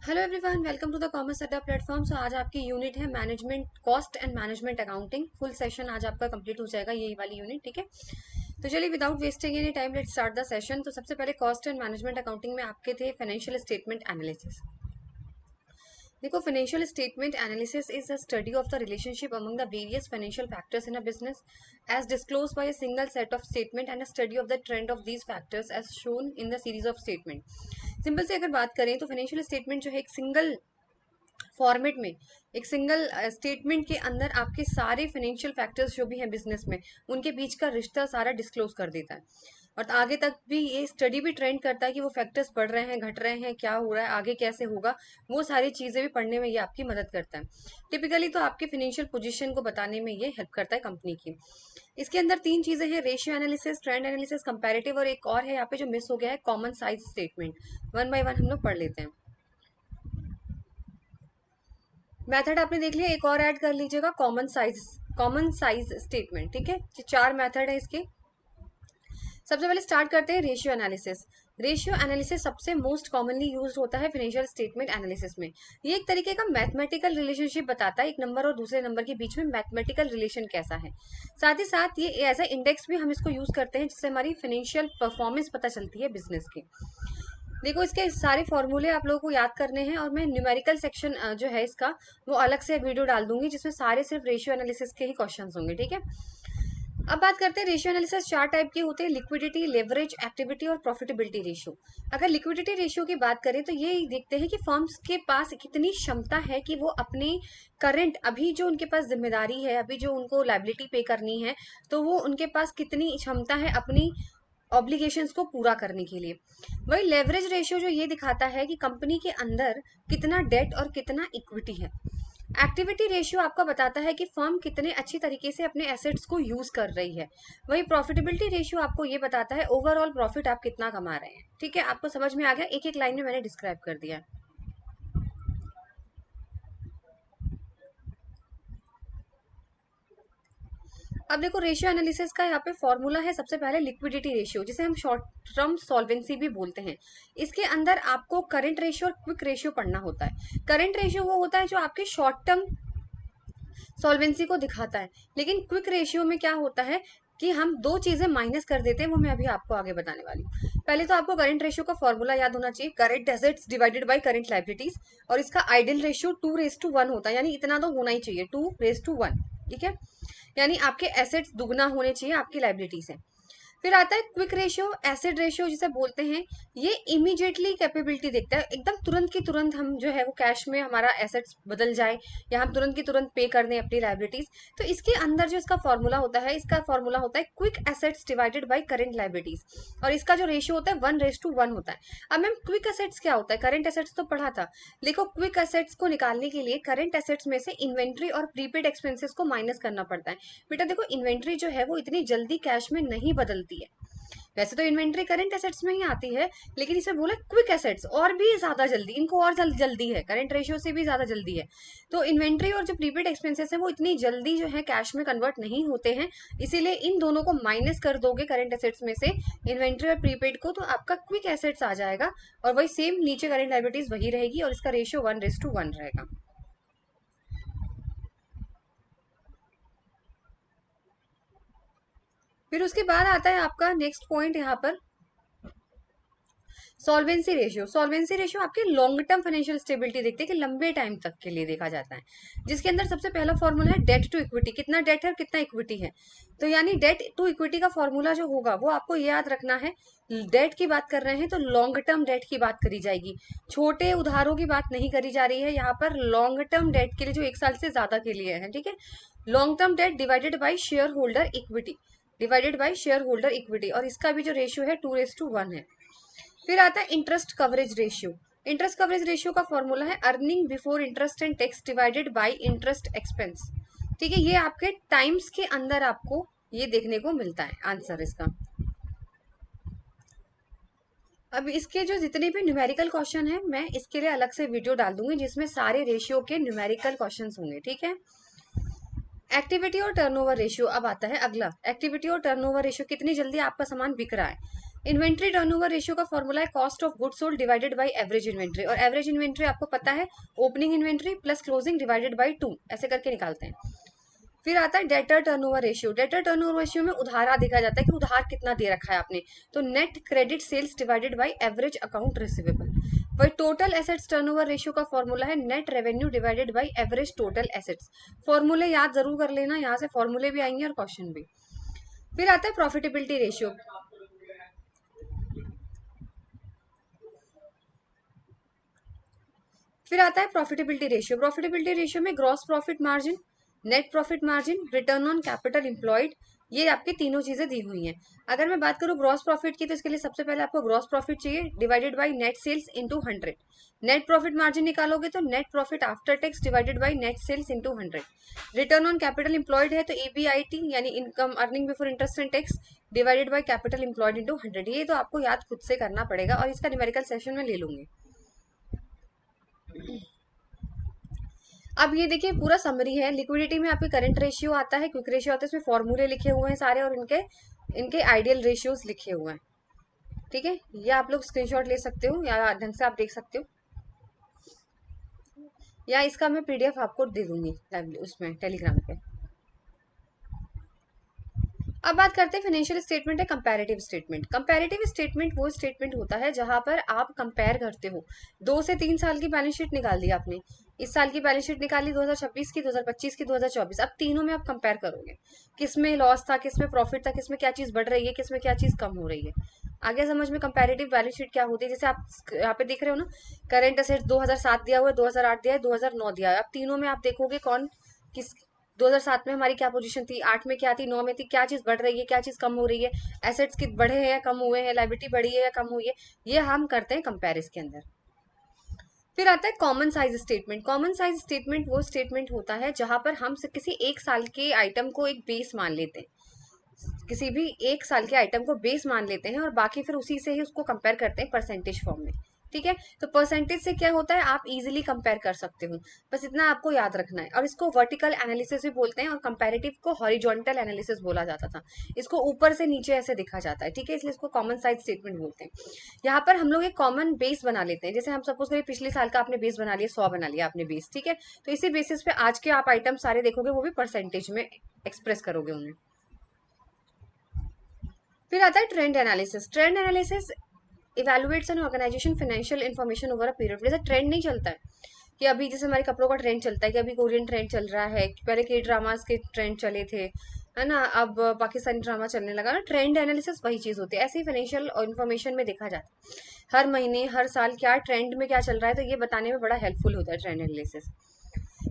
Hello everyone, welcome to the commerce Adda platform. So आज आपकी unit है management cost and management accounting. Full session आज आपका complete हो जाएगा, यही वाली यूनिट। ठीक है, तो चलिए without wasting any time let's start the session. तो सबसे पहले कॉस्ट एंड मैनेजमेंट अकाउंटिंग में आपके थे फाइनेंशियल स्टेटमेंट एनालिसिस। देखो, financial statement analysis is a study of the relationship among the various financial factors in a business as disclose by a single set of statement and a study of the trend of these factors as shown in the series of statement. Simple से अगर बात करें तो financial statement जो है एक single format में, एक सिंगल स्टेटमेंट के अंदर आपके सारे फाइनेंशियल फैक्टर्स जो भी हैं बिजनेस में, उनके बीच का रिश्ता सारा डिस्क्लोज कर देता है। और आगे तक भी ये स्टडी भी ट्रेंड करता है कि वो फैक्टर्स बढ़ रहे हैं, घट रहे हैं, क्या हो रहा है, आगे कैसे होगा, वो सारी चीजें भी पढ़ने में ये आपकी मदद करता है। टिपिकली तो आपके फाइनेंशियल पोजीशन को बताने में ये हेल्प करता है कंपनी की। इसके अंदर तीन चीजें हैं: ratio analysis, trend analysis, comparative, और एक और है यहाँ पे जो मिस हो गया है, common size statement. One by one हम लोग पढ़ लेते हैं। मेथड आपने देख लिया, एक और ऐड कर लीजिएगा, कॉमन साइज स्टेटमेंट। ठीक है, चार मेथड है इसके। सबसे पहले स्टार्ट करते हैं रेशियो एनालिसिस। रेशियो एनालिसिस सबसे मोस्ट कॉमनली यूज होता है फाइनेंशियल स्टेटमेंट एनालिसिस में। ये एक तरीके का मैथमेटिकल रिलेशनशिप बताता है, एक नंबर और दूसरे नंबर के बीच में मैथमेटिकल रिलेशन कैसा है। साथ ही साथ ये एज ए इंडेक्स भी हम इसको यूज करते हैं, जिससे हमारी फाइनेंशियल परफॉर्मेंस पता चलती है बिजनेस की। देखो, इसके सारे फॉर्मूले आप लोगों को याद करने हैं, और मैं न्यूमेरिकल सेक्शन जो है इसका, वो अलग से वीडियो डाल दूंगी, जिसमें सारे सिर्फ रेशियो एनालिसिस के ही क्वेश्चंस होंगे। ठीक है, अब बात करते हैं रेशियो एनालिसिस। चार टाइप के होते हैं: लिक्विडिटी, लेवरेज, एक्टिविटी और प्रॉफिटेबिलिटी रेशियो। अगर लिक्विडिटी रेशियो की बात करें तो ये देखते हैं कि फर्म्स के पास कितनी क्षमता है कि वो अपने करंट, अभी जो उनके पास जिम्मेदारी है, अभी जो उनको लायबिलिटी पे करनी है, तो वो उनके पास कितनी क्षमता है अपनी ऑब्लिगेशंस को पूरा करने के लिए। वही लेवरेज रेशियो जो ये दिखाता है कि कंपनी के अंदर कितना डेट और कितना इक्विटी है। एक्टिविटी रेशियो आपका बताता है कि फर्म कितने अच्छी तरीके से अपने एसेट्स को यूज कर रही है। वही प्रॉफिटेबिलिटी रेशियो आपको ये बताता है ओवरऑल प्रॉफिट आप कितना कमा रहे हैं। ठीक है, आपको समझ में आ गया, एक एक लाइन में मैंने डिस्क्राइब कर दिया। अब देखो, रेशियो एनालिसिस का यहाँ पे फॉर्मूला है सबसे पहले लिक्विडिटी रेशियो, जिसे हम शॉर्ट टर्म सॉल्वेंसी भी बोलते हैं। इसके अंदर आपको करंट रेशियो और क्विक रेशियो पढ़ना होता है। करंट रेशियो वो होता है जो आपके शॉर्ट टर्म सॉल्वेंसी को दिखाता है, लेकिन क्विक रेशियो में क्या होता है कि हम दो चीजें माइनस कर देते हैं, वो मैं अभी आपको आगे बताने वाली हूँ। पहले तो आपको करंट रेशियो का फॉर्मूला याद होना चाहिए, current assets divided by current liabilities, और इसका आइडियल रेशियो 2:1 होता है, यानी इतना तो होना ही चाहिए, 2:1। ठीक है, यानी आपके एसेट्स दुगना होने चाहिए आपकी लाइबिलिटी से। फिर आता है क्विक रेशियो, एसिड रेशियो जिसे बोलते हैं। ये इमीडिएटली कैपेबिलिटी देखता है, एकदम तुरंत की तुरंत हम जो है वो कैश में हमारा एसेट्स बदल जाए, या हम तुरंत की तुरंत पे कर दें अपनी लाइबिलिटीज। तो इसके अंदर जो इसका फॉर्मूला होता है, इसका फॉर्मूला होता है quick assets divided by current liabilities, और इसका जो रेशियो होता है 1:1 होता है। अब मैम क्विक एसेट्स क्या होता है? करंट एसेट्स तो पढ़ा था। देखो, क्विक एसेट्स को निकालने के लिए करंट एसेट्स में से इन्वेंट्री और प्रीपेड एक्सपेंसेस को माइनस करना पड़ता है। बेटा देखो, इन्वेंट्री जो है वो इतनी जल्दी कैश में नहीं बदलती है। वैसे तो इन्वेंट्री करंट एसेट्स में ही आती है, लेकिन इसमें बोला क्विक एसेट्स, और भी ज्यादा जल्दी, इनको और जल्दी है, करंट रेशियो से भी ज्यादा जल्दी है। तो इन्वेंट्री और जो प्रीपेड एक्सपेंसेस है वो इतनी जल्दी जो है कैश में कन्वर्ट नहीं होते हैं, इसीलिए इन दोनों को माइनस कर दोगे करंट एसेट्स में से, इन्वेंट्री और प्रीपेड को, तो आपका क्विक एसेट्स आ जाएगा। और वही सेम नीचे करंट लायबिलिटीज वही रहेगी, और इसका रेशियो 1:1 रहेगा। फिर उसके बाद आता है आपका नेक्स्ट पॉइंट यहाँ पर, सॉल्वेंसी रेशियो। सॉल्वेंसी रेशियो आपके लॉन्ग टर्म फाइनेंशियल स्टेबिलिटी देखते हैं कि लंबे टाइम तक के लिए देखा जाता है, जिसके अंदर सबसे पहला फॉर्मूला है डेट टू इक्विटी, कितना डेट है और कितना इक्विटी है। तो यानी डेट टू इक्विटी का फॉर्मूला जो होगा वो आपको याद रखना है। डेट की बात कर रहे हैं तो लॉन्ग टर्म डेट की बात करी जाएगी, छोटे उधारों की बात नहीं करी जा रही है यहाँ पर, लॉन्ग टर्म डेट के लिए जो 1 साल से ज्यादा के लिए है। ठीक है, long term debt divided by share holder equity, divided by share holder equity, और इसका भी जो रेशियो है 2:1 है। फिर आता है interest coverage ratio. Interest coverage ratio का फॉर्मूला है earning before interest and tax divided bye interest expense. ठीक है, ये आपके टाइम्स के अंदर आपको ये देखने को मिलता है आंसर इसका। अब इसके जो जितने भी न्यूमेरिकल क्वेश्चन है, मैं इसके लिए अलग से वीडियो डाल दूंगी, जिसमें सारे रेशियो के न्यूमेरिकल क्वेश्चंस होंगे। ठीक है, एक्टिविटी और टर्नओवर रेशियो अब आता है अगला। एक्टिविटी और टर्नओवर रेशियो, कितनी जल्दी आपका सामान बिक रहा है। इन्वेंट्री टर्नओवर रेशियो का फॉर्मूला है cost of goods sold divided by average inventory, और एवरेज इन्वेंट्री आपको पता है opening inventory plus closing divided by 2, ऐसे करके निकालते हैं। फिर आता है debtor turnover ratio. Debtor turnover ratio में उधारा देखा जाता है कि उधार कितना दे रखा है आपने, तो net credit sales divided by average account receivable. वही टोटल एसेट्स टर्नओवर रेशियो का फॉर्मूला है net revenue divided by average total assets. फॉर्मूले याद जरूर कर लेना, यहाँ से फॉर्मूले भी आएंगे और क्वेश्चन भी। फिर आता है प्रॉफिटेबिलिटी रेशियो। फिर आता है प्रॉफिटेबिलिटी रेशियो। प्रॉफिटेबिलिटी रेशियो में gross profit margin, net profit margin, return on capital employed, ये आपकी तीनों चीजें दी हुई हैं। अगर मैं बात करूं ग्रॉस प्रॉफिट की, तो इसके लिए सबसे पहले आपको ग्रॉस प्रॉफिट चाहिए divided by net sales into 100। Net profit margin निकालोगे तो net profit after tax divided by net sales into 100। Return on capital employed है तो EBIT यानी income earning before interest and tax divided by capital employed into 100। ये तो आपको याद खुद से करना पड़ेगा और इसका न्यूमेरिकल सेशन में ले लूंगी। अब ये देखिए पूरा समरी है। लिक्विडिटी में आपके करंट रेशियो आता है, क्विक रेशियो आता है, इसमें फॉर्मूले लिखे हुए हैं सारे और इनके इनके आइडियल रेशियोज लिखे हुए हैं। ठीक है, ये आप लोग स्क्रीनशॉट ले सकते हो या ढंग से आप देख सकते हो, या इसका मैं PDF आपको दे दूंगी उसमें टेलीग्राम पे। अब बात करते हैं फाइनेंशियल स्टेटमेंट है कंपैरेटिव स्टेटमेंट। कंपैरेटिव स्टेटमेंट वो स्टेटमेंट होता है जहां पर आप कंपेयर करते हो। 2 से 3 साल की बैलेंस शीट निकाल दी आपने, इस साल की बैलेंस शीट निकाली 2026 की, 2025 की, 2024, अब तीनों में आप कंपेयर करोगे किसमें लॉस था, किसमें प्रॉफिट था, किसमें क्या चीज बढ़ रही है, किसमें क्या चीज कम हो रही है। आगे समझ में कंपैरेटिव बैलेंस शीट क्या होती है। जैसे आप यहाँ पे देख रहे हो ना, करेंट असेट्स 2007 दिया हुआ है, 2008 दिया है, 2009 दिया है। अब तीनों में आप देखोगे कौन किस 2007 में हमारी क्या पोजीशन थी, 8 में क्या थी, 9 में थी, क्या चीज बढ़ रही है, क्या चीज कम हो रही है, एसेट्स की बढ़े हैं या कम हुए हैं, लाइबिलिटी बढ़ी है या कम हुई है, ये हम करते हैं कंपेरिस के अंदर। फिर आता है common size statement. Common size statement वो स्टेटमेंट होता है जहां पर हम किसी एक साल के आइटम को एक बेस मान लेते हैं, किसी भी एक साल के आइटम को बेस मान लेते हैं और बाकी फिर उसी से ही उसको कंपेयर करते हैं परसेंटेज फॉर्म में। ठीक है, तो परसेंटेज से क्या होता है, आप इजीली कंपेयर कर सकते हो, बस इतना आपको याद रखना है। और इसको वर्टिकल एनालिसिस भी बोलते हैं और कंपैरेटिव को हॉरिजॉन्टल एनालिसिस बोला जाता था। इसको ऊपर से नीचे ऐसे दिखा जाता है। ठीक है, इसलिए इसको कॉमन साइज स्टेटमेंट बोलते हैं। यहाँ पर हम लोग एक कॉमन बेस बना लेते हैं। जैसे हम सपोज करिए पिछले साल का आपने बेस बना लिया, 100 बना लिया आपने बेस। ठीक है, तो इसी बेसिस पे आज के आप आइटम सारे देखोगे वो भी परसेंटेज में एक्सप्रेस करोगे उन्हें। फिर आता है trend analysis. Trend analysis evaluates an organization financial information over a period. जैसे ट्रेंड नहीं चलता है कि अभी जैसे हमारे कपड़ों का ट्रेंड चलता है कि अभी कोरियन ट्रेंड चल रहा है, पहले के ड्रामास के ट्रेंड चले थे, है ना, अब पाकिस्तानी ड्रामा चलने लगा ना। ट्रेंड एनालिसिस वही चीज होती है, ऐसे ही फाइनेंशियल इन्फॉर्मेशन में देखा जाता है हर महीने हर साल क्या ट्रेंड में क्या चल रहा है, तो ये बताने में बड़ा हेल्पफुल होता है ट्रेंड एनालिसिस।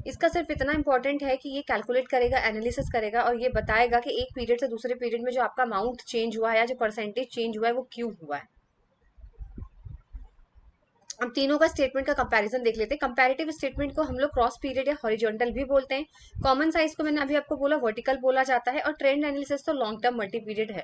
इसका सिर्फ इतना इंपॉर्टेंट है कि ये कैलकुलेट करेगा, एनालिसिस करेगा और ये बताएगा कि एक पीरियड से दूसरे पीरियड में जो आपका अमाउंट चेंज हुआ है या जो परसेंटेज चेंज हुआ है वो क्यों हुआ है। अब तीनों का स्टेटमेंट का कंपैरिजन देख लेते हैं। कंपैरेटिव स्टेटमेंट को हम लोग क्रॉस पीरियड या हॉरिजॉन्टल भी बोलते हैं। कॉमन साइज को मैंने अभी आपको बोला वर्टिकल बोला जाता है, और ट्रेंड एनालिसिस तो लॉन्ग टर्म मल्टी पीरियड है।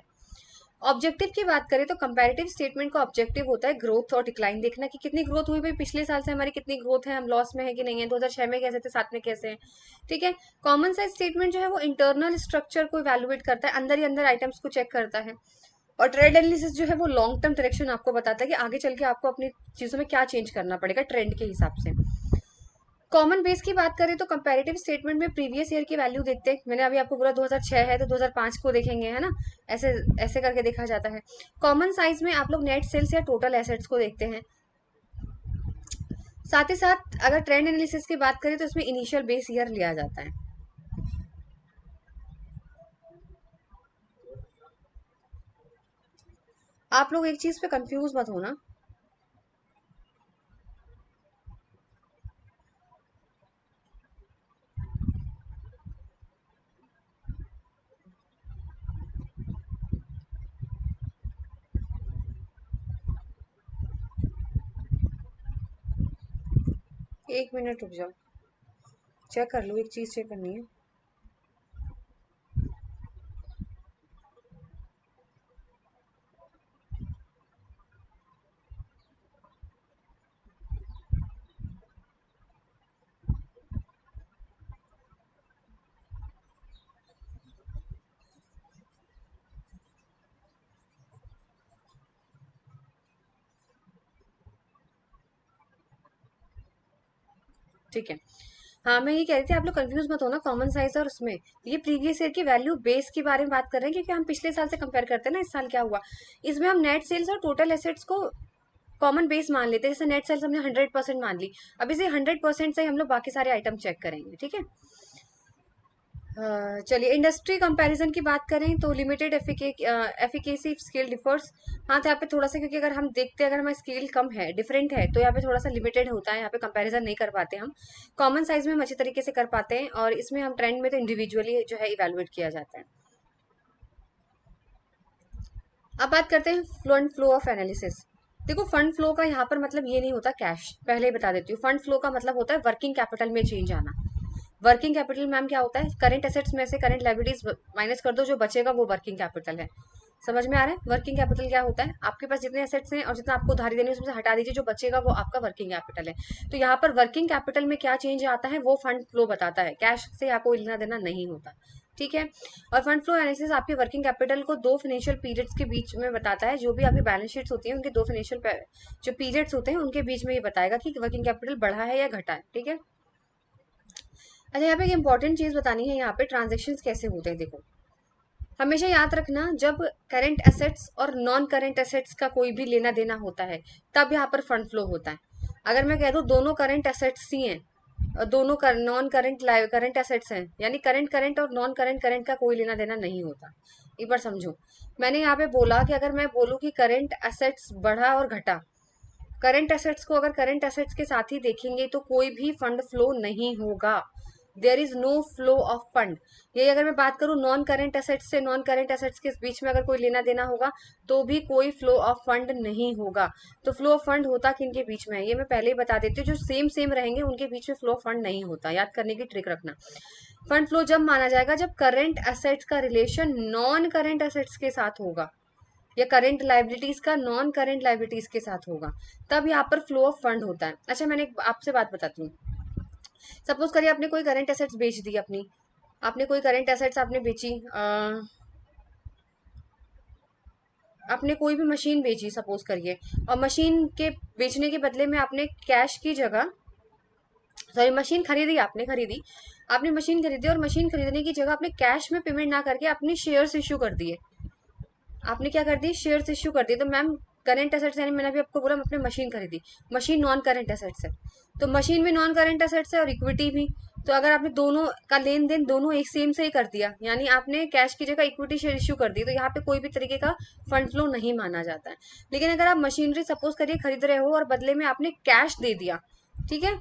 ऑब्जेक्टिव की बात करें तो कंपैरेटिव स्टेटमेंट का ऑब्जेक्टिव होता है ग्रोथ और डिक्लाइन देखना कि कितनी ग्रोथ हुई भाई, पिछले साल से हमारी कितनी ग्रोथ है, हम लॉस में है कि नहीं है, 2006 में कैसे थे, 7 में कैसे हैं। ठीक है, कॉमन साइज स्टेटमेंट जो है वो इंटरनल स्ट्रक्चर को इवेलुएट करता है, अंदर ही अंदर आइटम्स को चेक करता है। और ट्रेड एनालिसिस जो है वो लॉन्ग टर्म डायरेक्शन आपको बताता है कि आगे चल के आपको अपनी चीजों में क्या चेंज करना पड़ेगा ट्रेंड के हिसाब से। कॉमन बेस की बात करें तो कंपैरेटिव स्टेटमेंट में प्रीवियस ईयर की वैल्यू देखते हैं। मैंने अभी आपको पूरा 2006 है तो 2005 को देखेंगे, है ना, ऐसे ऐसे करके देखा जाता है। कॉमन साइज में आप लोग नेट सेल्स या टोटल एसेट्स को देखते हैं। साथ ही साथ अगर ट्रेंड एनालिसिस की बात करें तो इसमें इनिशियल बेस ईयर लिया जाता है। आप लोग एक चीज पे कंफ्यूज मत होना, 1 मिनट रुक जाओ, चेक कर लो, एक चीज चेक करनी है। ठीक है। हाँ, मैं ये कह रही थी आप लोग कंफ्यूज मत होना कॉमन साइज और उसमें। ये प्रीवियस ईयर की वैल्यू बेस के बारे में बात कर रहे हैं, क्योंकि हम पिछले साल से कंपेयर करते हैं ना, इस साल क्या हुआ। इसमें हम नेट सेल्स और टोटल एसेट्स को कॉमन बेस मान लेते हैं। जैसे नेट सेल्स हमने 100% मान ली, अब इसे 100% से हम लोग बाकी सारे आइटम चेक करेंगे, ठीक है। चलिए, इंडस्ट्री कंपैरिजन की बात करें तो लिमिटेड एफिकेसी स्केल डिफर्स। हाँ, तो यहाँ पे थोड़ा सा, क्योंकि अगर हम देखते हैं अगर हमारा स्केल कम है, डिफरेंट है, तो यहाँ पे थोड़ा सा लिमिटेड होता है, यहाँ पे कंपैरिजन नहीं कर पाते हम। कॉमन साइज में हम अच्छी तरीके से कर पाते हैं, और इसमें हम ट्रेंड में तो इंडिविजुअली जो है इवेलुएट किया जाता है। अब बात करते हैं फंड फ्लो ऑफ एनालिसिस। देखो, फंड फ्लो का यहाँ पर मतलब ये नहीं होता कैश, पहले ही बता देती हूँ। फंड फ्लो का मतलब होता है वर्किंग कैपिटल में चेंज आना। वर्किंग कैपिटल मैम क्या होता है, करंट एसेट्स में से करंट लायबिलिटीज माइनस कर दो, जो बचेगा वो वर्किंग कैपिटल है। समझ में आ रहा है वर्किंग कैपिटल क्या होता है? आपके पास जितने एसेट्स हैं और जितना आपको उधारी देनी है उसमें से हटा दीजिए, जो बचेगा वो आपका वर्किंग कैपिटल है। तो यहाँ पर वर्किंग कैपिटल में क्या चेंज आता है वो फंड फ्लो बताता है, कैश से यहाँ कोई लेना देना नहीं होता, ठीक है। और फंड फ्लो एनालिसिस आपके वर्किंग कैपिटल को दो फाइनेंशियल पीरियड्स के बीच में बताता है। जो भी आपकी बैलेंस शीट्स होती हैं उनके दो फाइनेंशियल जो पीरियड्स होते हैं उनके बीच में ये बताएगा कि वर्किंग कैपिटल बढ़ा है या घटा है, ठीक है। अच्छा, यहाँ पे एक इंपॉर्टेंट चीज बतानी है, यहाँ पे ट्रांजेक्शन कैसे होते हैं। देखो, हमेशा याद रखना, जब करंट एसेट्स और नॉन करंट एसेट्स का कोई भी लेना देना होता है तब यहाँ पर फंड फ्लो होता है। अगर मैं कह दूं दोनों करंट एसेट्स ही हैं और दोनों नॉन करंट करंट एसेट्स हैं, यानी करंट करंट और नॉन करंट करंट का कोई लेना देना नहीं होता। एक बार समझो, मैंने यहाँ पे बोला कि अगर मैं बोलूँ कि करंट एसेट्स बढ़ा और घटा, करंट एसेट्स को अगर करंट एसेट्स के साथ ही देखेंगे तो कोई भी फंड फ्लो नहीं होगा। There is no flow of fund. यही अगर मैं बात करूं नॉन करंट एसेट्स से, नॉन करंट एसेट्स के बीच में अगर कोई लेना देना होगा तो भी कोई फ्लो ऑफ फंड नहीं होगा। तो फ्लो ऑफ फंड होता किनके बीच में है ये मैं पहले ही बता देती हूँ, जो सेम सेम रहेंगे उनके बीच में फ्लो ऑफ फंड नहीं होता। याद करने की ट्रिक रखना, फंड फ्लो जब माना जाएगा जब करंट एसेट्स का रिलेशन नॉन करंट एसेट्स के साथ होगा, या करंट लाइबिलिटीज का नॉन करंट लाइबिलिटीज के साथ होगा, तब यहाँ पर फ्लो ऑफ फंड होता है। अच्छा, मैंने आपसे बात बताती हूँ। सपोज करिए आपने कोई करंट एसेट्स बेच दी अपनी, आपने कोई करंट एसेट्स आपने बेची, आपने कोई भी मशीन बेची सपोज करिए, और मशीन के बेचने के बदले में आपने कैश की जगह, सॉरी, मशीन खरीदी, आपने खरीदी, आपने मशीन खरीदी और मशीन खरीदने की जगह आपने कैश में पेमेंट ना करके अपनी शेयर्स इश्यू कर दिए। आपने क्या कर दी, शेयर्स इश्यू कर दी। तो मैम करंट एसेट्स, यानी मैंने अभी आपको बोला आपने मशीन खरीदी, मशीन नॉन करंट एसेट्स है, तो मशीन भी नॉन करंट एसेट्स है और इक्विटी भी। तो अगर आपने दोनों का लेन देन दोनों एक सेम से ही कर दिया, यानी आपने कैश की जगह इक्विटी शेयर इश्यू कर दी, तो यहाँ पे कोई भी तरीके का फंड फ्लो नहीं माना जाता है। लेकिन अगर आप मशीनरी सपोज करिए खरीद रहे हो और बदले में आपने कैश दे दिया, ठीक है,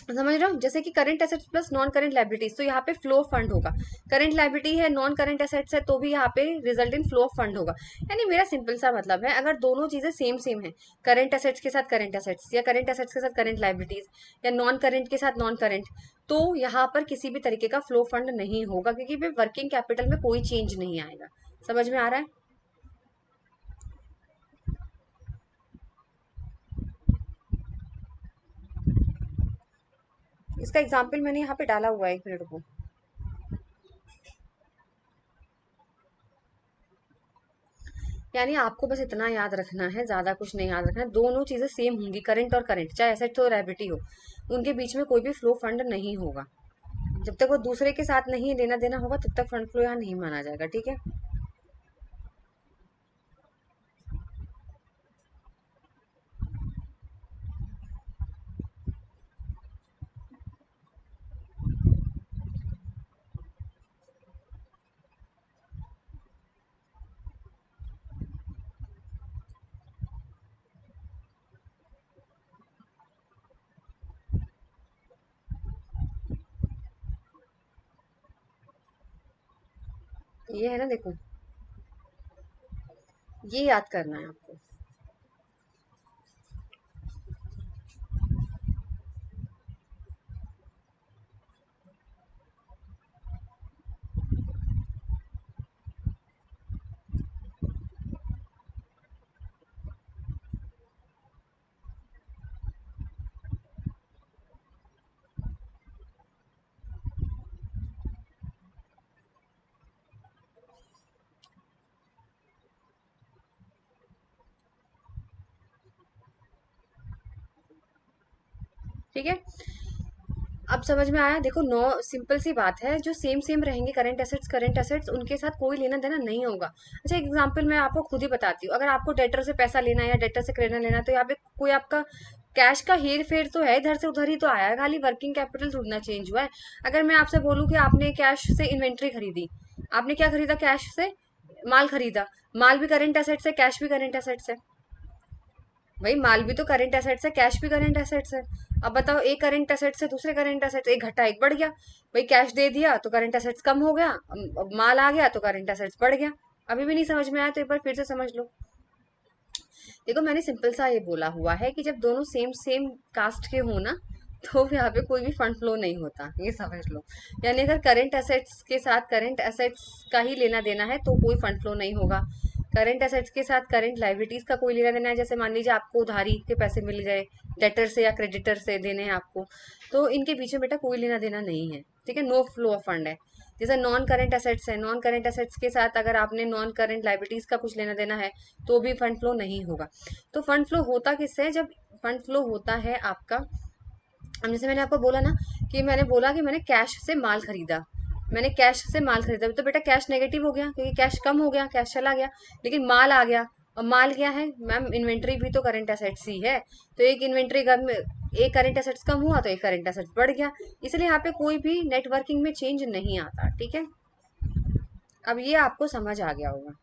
समझ रहे हो, जैसे कि current assets plus non current liabilities, तो यहाँ पे फ्लो फंड होगा। करंट लाइबिलिटी है, नॉन करंट एसेट्स है, तो भी यहाँ पे रिजल्ट इन फ्लो फंड होगा। यानी मेरा सिंपल सा मतलब है, अगर दोनों चीजें सेम सेम है, करंट एसेट्स के साथ करंट एसेट्स या करंट एसेट्स के साथ करंट लाइबिलिटीज या नॉन करंट के साथ नॉन करंट, तो यहाँ पर किसी भी तरीके का फ्लो फंड नहीं होगा, क्योंकि वर्किंग कैपिटल में कोई चेंज नहीं आएगा। समझ में आ रहा है? इसका एग्जाम्पल मैंने यहाँ पे डाला हुआ है, एक मिनट को। यानी आपको बस इतना याद रखना है, ज्यादा कुछ नहीं याद रखना है। दोनों चीजें सेम होंगी, करंट और करंट, चाहे एसेट हो लायबिलिटी हो, उनके बीच में कोई भी फ्लो फंड नहीं होगा। जब तक वो दूसरे के साथ नहीं लेना देना होगा तब तक फंड फ्लो यहाँ नहीं माना जाएगा, ठीक है। ये है ना, देखो, ये याद करना है आपको। ठीक है, अब समझ में आया। देखो, नो सिंपल सी बात है, जो सेम सेम रहेंगे करंट एसेट्स उनके साथ कोई लेना देना नहीं होगा। अच्छा, एक एग्जांपल मैं आपको खुद ही बताती हूँ। अगर आपको डेटर से पैसा लेना है या डेटर से क्रेडिट लेना है, तो यहाँ पे कोई आपका कैश का हेर फेर तो है, इधर से उधर ही तो आया है, खाली वर्किंग कैपिटल थोड़ा ना चेंज हुआ है। अगर मैं आपसे बोलूँ कि आपने कैश से इन्वेंट्री खरीदी, आपने क्या खरीदा कैश से? माल खरीदा। माल भी करंट एसेट्स है, कैश भी करंट एसेट्स है। भाई, माल भी तो करंट एसेट्स है, कैश भी करंट एसेट्स है। अब बताओ, एक करंट एसेट से दूसरे करंट एसेट्स, एक घटा एक बढ़ गया। भाई, कैश दे दिया तो करंट एसेट्स कम हो गया, अब माल आ गया तो करंट एसेट्स बढ़ गया। अभी भी नहीं समझ में आया तो एक बार फिर से समझ लो। देखो, मैंने सिंपल सा ये बोला हुआ है कि जब दोनों सेम सेम कास्ट के हो ना, तो यहाँ पे कोई भी फंड फ्लो नहीं होता, ये समझ लो। यानी अगर करंट एसेट्स के साथ करंट एसेट्स का ही लेना देना है तो कोई फंड फ्लो नहीं होगा। करंट एसेट्स के साथ करंट लाइबिलिटीज का कोई लेना देना है, जैसे मान लीजिए आपको उधारी के पैसे मिल गए, डेटर से या क्रेडिटर से देने हैं आपको, तो इनके पीछे बेटा कोई लेना देना नहीं है। ठीक है, नो फ्लो ऑफ फंड है। जैसे नॉन करंट एसेट्स है, नॉन करंट एसेट्स के साथ अगर आपने नॉन करंट लाइबिलिटीज का कुछ लेना देना है तो भी फंड फ्लो नहीं होगा। तो फंड फ्लो होता किससे है? जब फंड फ्लो होता है आपका, अब जैसे मैंने आपको बोला ना, कि मैंने बोला कि मैंने कैश से माल खरीदा, मैंने कैश से माल खरीदा, तो बेटा कैश नेगेटिव हो गया क्योंकि कैश कम हो गया, कैश चला गया। लेकिन माल आ गया, और माल क्या है मैम? इन्वेंट्री भी तो करंट एसेट्स ही है। तो एक इन्वेंट्री कम, एक करंट एसेट्स कम हुआ तो एक करंट एसेट्स बढ़ गया। इसलिए यहाँ पे कोई भी नेटवर्किंग में चेंज नहीं आता। ठीक है, अब ये आपको समझ आ गया होगा।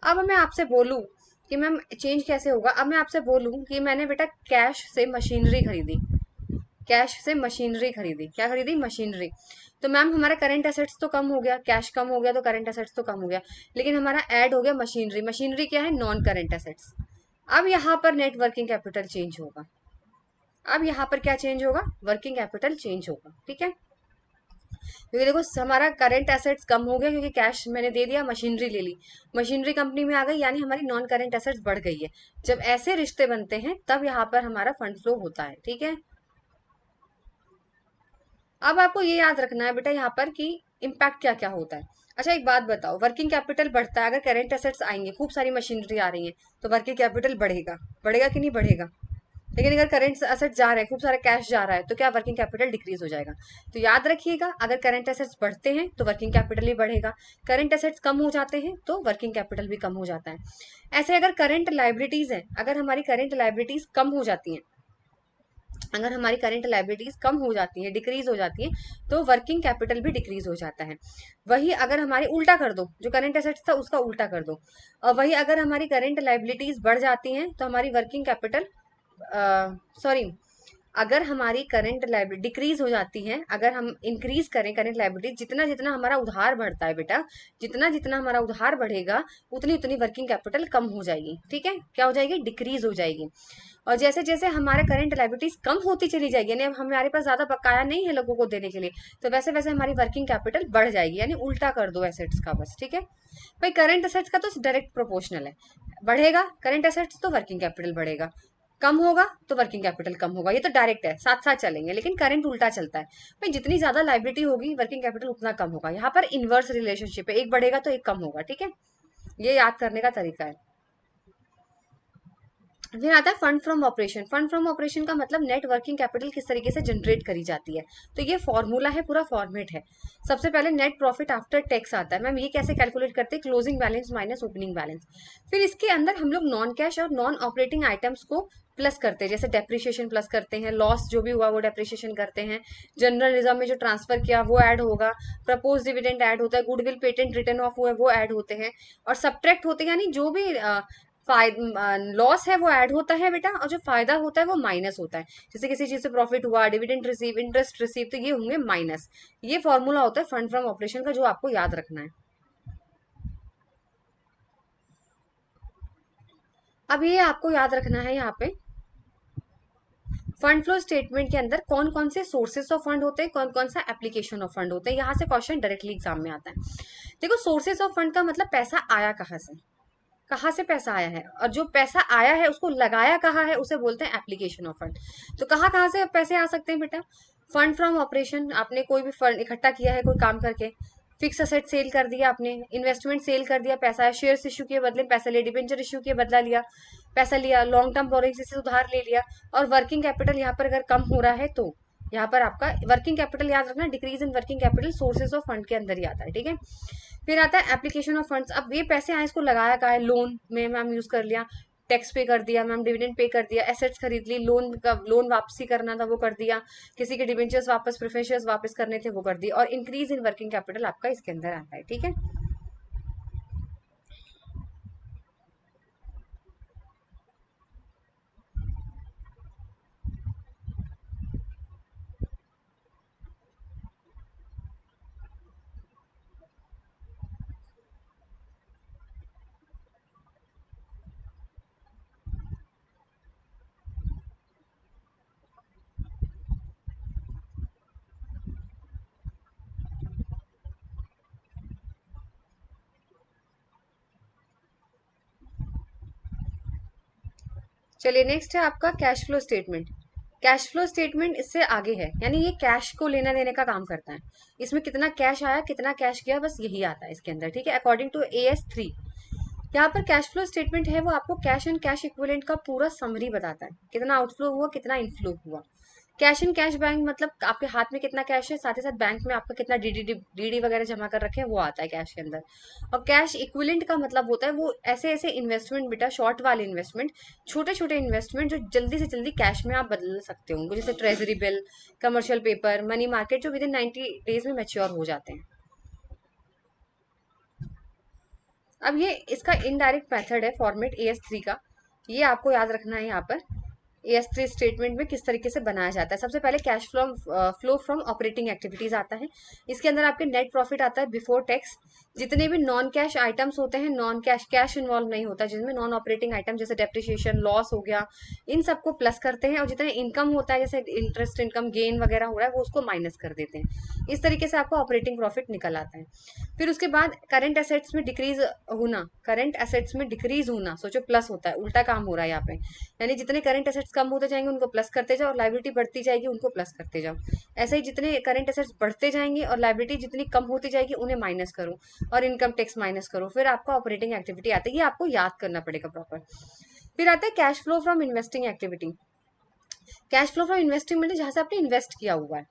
अब मैं आपसे बोलूं कि मैम चेंज कैसे होगा, अब मैं आपसे बोलूं कि मैंने बेटा कैश से मशीनरी खरीदी, कैश से मशीनरी खरीदी, क्या खरीदी? मशीनरी। तो मैम हमारा करंट एसेट्स तो कम हो गया, कैश कम हो गया तो करंट एसेट्स तो कम हो गया, लेकिन हमारा ऐड हो गया मशीनरी। मशीनरी क्या है? Non current assets. अब यहाँ पर नेट वर्किंग कैपिटल चेंज होगा। अब यहाँ पर क्या चेंज होगा? वर्किंग कैपिटल चेंज होगा। ठीक है, क्योंकि देखो हमारा करंट एसेट्स कम हो गया क्योंकि कैश मैंने दे दिया, मशीनरी ले ली, मशीनरी कंपनी में आ गई, यानी हमारी नॉन करंट एसेट्स बढ़ गई है। जब ऐसे रिश्ते बनते हैं तब यहाँ पर हमारा फंड फ्लो होता है। ठीक है, अब आपको ये याद रखना है बेटा यहाँ पर कि इम्पैक्ट क्या क्या होता है। अच्छा, एक बात बताओ, वर्किंग कैपिटल बढ़ता है, अगर करंट एसेट्स आएंगे, खूब सारी मशीनरी आ रही है, तो वर्किंग कैपिटल बढ़ेगा, बढ़ेगा कि नहीं बढ़ेगा? लेकिन अगर करंट एसेट जा रहे हैं, खूब सारा कैश जा रहा है, तो क्या वर्किंग कैपिटल डिक्रीज हो जाएगा? तो याद रखिएगा, अगर करंट एसेट्स बढ़ते हैं तो वर्किंग कैपिटल ही बढ़ेगा, करंट एसेट्स कम हो जाते हैं तो वर्किंग कैपिटल भी कम हो जाता है। ऐसे अगर करंट लाइबिलिटीज है, अगर हमारी करंट लाइबिलिटीज कम हो जाती हैं, अगर हमारी करंट लाइबिलिटीज कम हो जाती है, डिक्रीज हो जाती है, तो वर्किंग कैपिटल भी डिक्रीज हो जाता है। वही अगर हमारी उल्टा कर दो, जो करंट एसेट्स था उसका उल्टा कर दो, और वही अगर हमारी करंट लाइबिलिटीज बढ़ जाती हैं तो हमारी वर्किंग कैपिटल, सॉरी, अगर हमारी करंट लाइबिलिटी डिक्रीज हो जाती है, अगर हम इंक्रीज करें करंट लाइबिलिटी, जितना जितना हमारा उधार बढ़ता है बेटा, जितना जितना हमारा उधार बढ़ेगा उतनी उतनी वर्किंग कैपिटल कम हो जाएगी। ठीक है, क्या हो जाएगी? डिक्रीज हो जाएगी। और जैसे जैसे हमारे करंट लाइबिलिटीज कम होती चली जाएगी, यानी अब हमारे पास ज्यादा बकाया नहीं है लोगों को देने के लिए, तो वैसे वैसे हमारी वर्किंग कैपिटल बढ़ जाएगी। यानी उल्टा कर दो एसेट्स का बस। ठीक है भाई, करंट एसेट्स का तो डायरेक्ट प्रोपोर्शनल है, बढ़ेगा करंट एसेट्स तो वर्किंग कैपिटल बढ़ेगा, कम होगा तो वर्किंग कैपिटल कम होगा, ये तो डायरेक्ट है, साथ साथ चलेंगे। लेकिन करंट उल्टा चलता है भाई, जितनी ज्यादा लाइबिलिटी होगी वर्किंग कैपिटल उतना कम होगा। यहाँ पर इनवर्स रिलेशनशिप है, एक बढ़ेगा तो एक कम होगा। ठीक है, ये याद करने का तरीका है। फिर आता है fund from operation. Fund from operation का मतलब नेट वर्किंग कैपिटल किस तरीके से जनरेट करी जाती है। तो ये फॉर्मूला है, पूरा फॉर्मेट है। सबसे पहले नेट प्रॉफिट आफ्टर टैक्स आता है। मैम ये कैसे कैलकुलेट करते हैं? Closing balance minus opening balance. फिर इसके अंदर हम लोग नॉन कैश और नॉन ऑपरेटिंग आइटम्स को प्लस करते हैं, जैसे डेप्रिशिएशन प्लस करते हैं, लॉस जो भी हुआ वो डेप्रिशिएशन करते हैं, जनरल रिजर्व में जो ट्रांसफर किया वो ऐड होगा, प्रपोज डिविडेंड ऐड होता है, गुडविल पेटेंट रिटर्न ऑफ हुआ है वो ऐड होते हैं, और सब्ट्रैक्ट होते हैं, यानी जो भी लॉस है वो ऐड होता है बेटा, और जो फायदा होता है वो माइनस होता है। जैसे किसी चीज से प्रॉफिट हुआ, डिविडेंड रिसीव, इंटरेस्ट रिसीव, तो ये होंगे माइनस। ये फॉर्मूला होता है फंड फ्रॉम ऑपरेशन का, जो आपको याद रखना है। अब ये आपको याद रखना है यहाँ पे फंड फ्लो स्टेटमेंट के अंदर कौन कौन से सोर्सेस ऑफ फंड होते हैं, कौन कौन सा एप्लीकेशन ऑफ फंड होते हैं। यहाँ से क्वेश्चन डायरेक्टली एग्जाम में आता है। देखो, सोर्सेस ऑफ फंड का मतलब पैसा आया कहाँ से, कहाँ से पैसा आया है, और जो पैसा आया है उसको लगाया कहाँ है, उसे बोलते हैं एप्लीकेशन ऑफ फंड। तो कहाँ कहाँ से पैसे आ सकते हैं बेटा? फंड फ्रॉम ऑपरेशन, आपने कोई भी फंड इकट्ठा किया है कोई काम करके, फिक्स असेट सेल कर दिया आपने, इन्वेस्टमेंट सेल कर दिया, पैसा शेयर्स इशू किए बदले पैसा ले, डिबेंचर इशू किए बदला लिया, पैसा लिया, लॉन्ग टर्म बोरिंग से उधार ले लिया। और वर्किंग कैपिटल यहाँ पर अगर कम हो रहा है तो यहाँ पर आपका वर्किंग कैपिटल याद रखना, decrease in working capital sources of fund के अंदर ही आता है, ठीक है। फिर आता है एप्लीकेशन ऑफ फंड्स। अब ये पैसे आए, इसको लगाया कहा है, लोन में मैम यूज कर लिया, टैक्स पे कर दिया मैम, डिविडेंड पे कर दिया, एसेट्स खरीद ली, लोन वापसी करना था वो कर दिया, किसी के डिबेंचर्स वापस प्रेफरेंशियल्स वापस करने थे वो कर दिया, और इंक्रीज इन वर्किंग कैपिटल आपका इसके अंदर आता है, ठीक है। चलिए नेक्स्ट है आपका cash flow statement. Cash flow statement इससे आगे है, यानी ये कैश को लेना देने का काम करता है। इसमें कितना कैश आया, कितना कैश गया, बस यही आता है इसके अंदर, ठीक है। अकॉर्डिंग टू AS3 यहाँ पर कैश फ्लो स्टेटमेंट है वो आपको कैश एंड कैश इक्विवेलेंट का पूरा समरी बताता है, कितना आउटफ्लो हुआ, कितना इनफ्लो हुआ। कैश इन कैश बैंक मतलब आपके हाथ में कितना कैश है, साथ ही साथ बैंक में आपका कितना डीडी वगैरह जमा कर रखे हैं वो आता है कैश के अंदर। और कैश इक्विवेलेंट का मतलब होता है वो ऐसे ऐसे इन्वेस्टमेंट बेटा, शॉर्ट वाले इन्वेस्टमेंट, छोटे छोटे इन्वेस्टमेंट जो जल्दी से जल्दी कैश में आप बदल सकते हो उनको, जैसे treasury bill, commercial paper, money market, जो विद इन 90 डेज में मैच्योर हो जाते हैं। अब ये इसका इनडायरेक्ट मेथड है फॉर्मेट AS3 का, ये आपको याद रखना है। यहाँ पर AS3 स्टेटमेंट में किस तरीके से बनाया जाता है। सबसे पहले cash flow from operating activities आता है। इसके अंदर आपके नेट प्रॉफिट आता है बिफोर टैक्स। जितने भी नॉन कैश आइटम्स होते हैं, नॉन कैश, कैश इन्वॉल्व नहीं होता जिनमें, नॉन ऑपरेटिंग आइटम जैसे डेप्रिसिएशन, लॉस हो गया, इन सबको प्लस करते हैं। और जितने इनकम होता है जैसे इंटरेस्ट इनकम, गेन वगैरह हो रहा है, वो उसको माइनस कर देते हैं। इस तरीके से आपका ऑपरेटिंग प्रॉफिट निकल आता है। फिर उसके बाद करंट एसेट्स में डिक्रीज होना, करंट एसेट्स में डिक्रीज होना, सोचो प्लस होता है, उल्टा काम हो रहा है यहाँ पे। यानी जितने करंट एसेट्स कम होते जाएंगे उनको प्लस करते जाओ, और लाइबिलिटी बढ़ती जाएगी उनको प्लस करते जाओ। ऐसे ही जितने करंट एसेट्स बढ़ते जाएंगे और लाइबिलिटी जितनी कम होती जाएगी उन्हें माइनस करो, और इनकम टैक्स माइनस करो, फिर आपका ऑपरेटिंग एक्टिविटी आती है। ये आपको याद करना पड़ेगा प्रॉपर। फिर आता है cash flow from investing activity. Cash flow from investing मतलब जहां से आपने इन्वेस्ट किया हुआ है,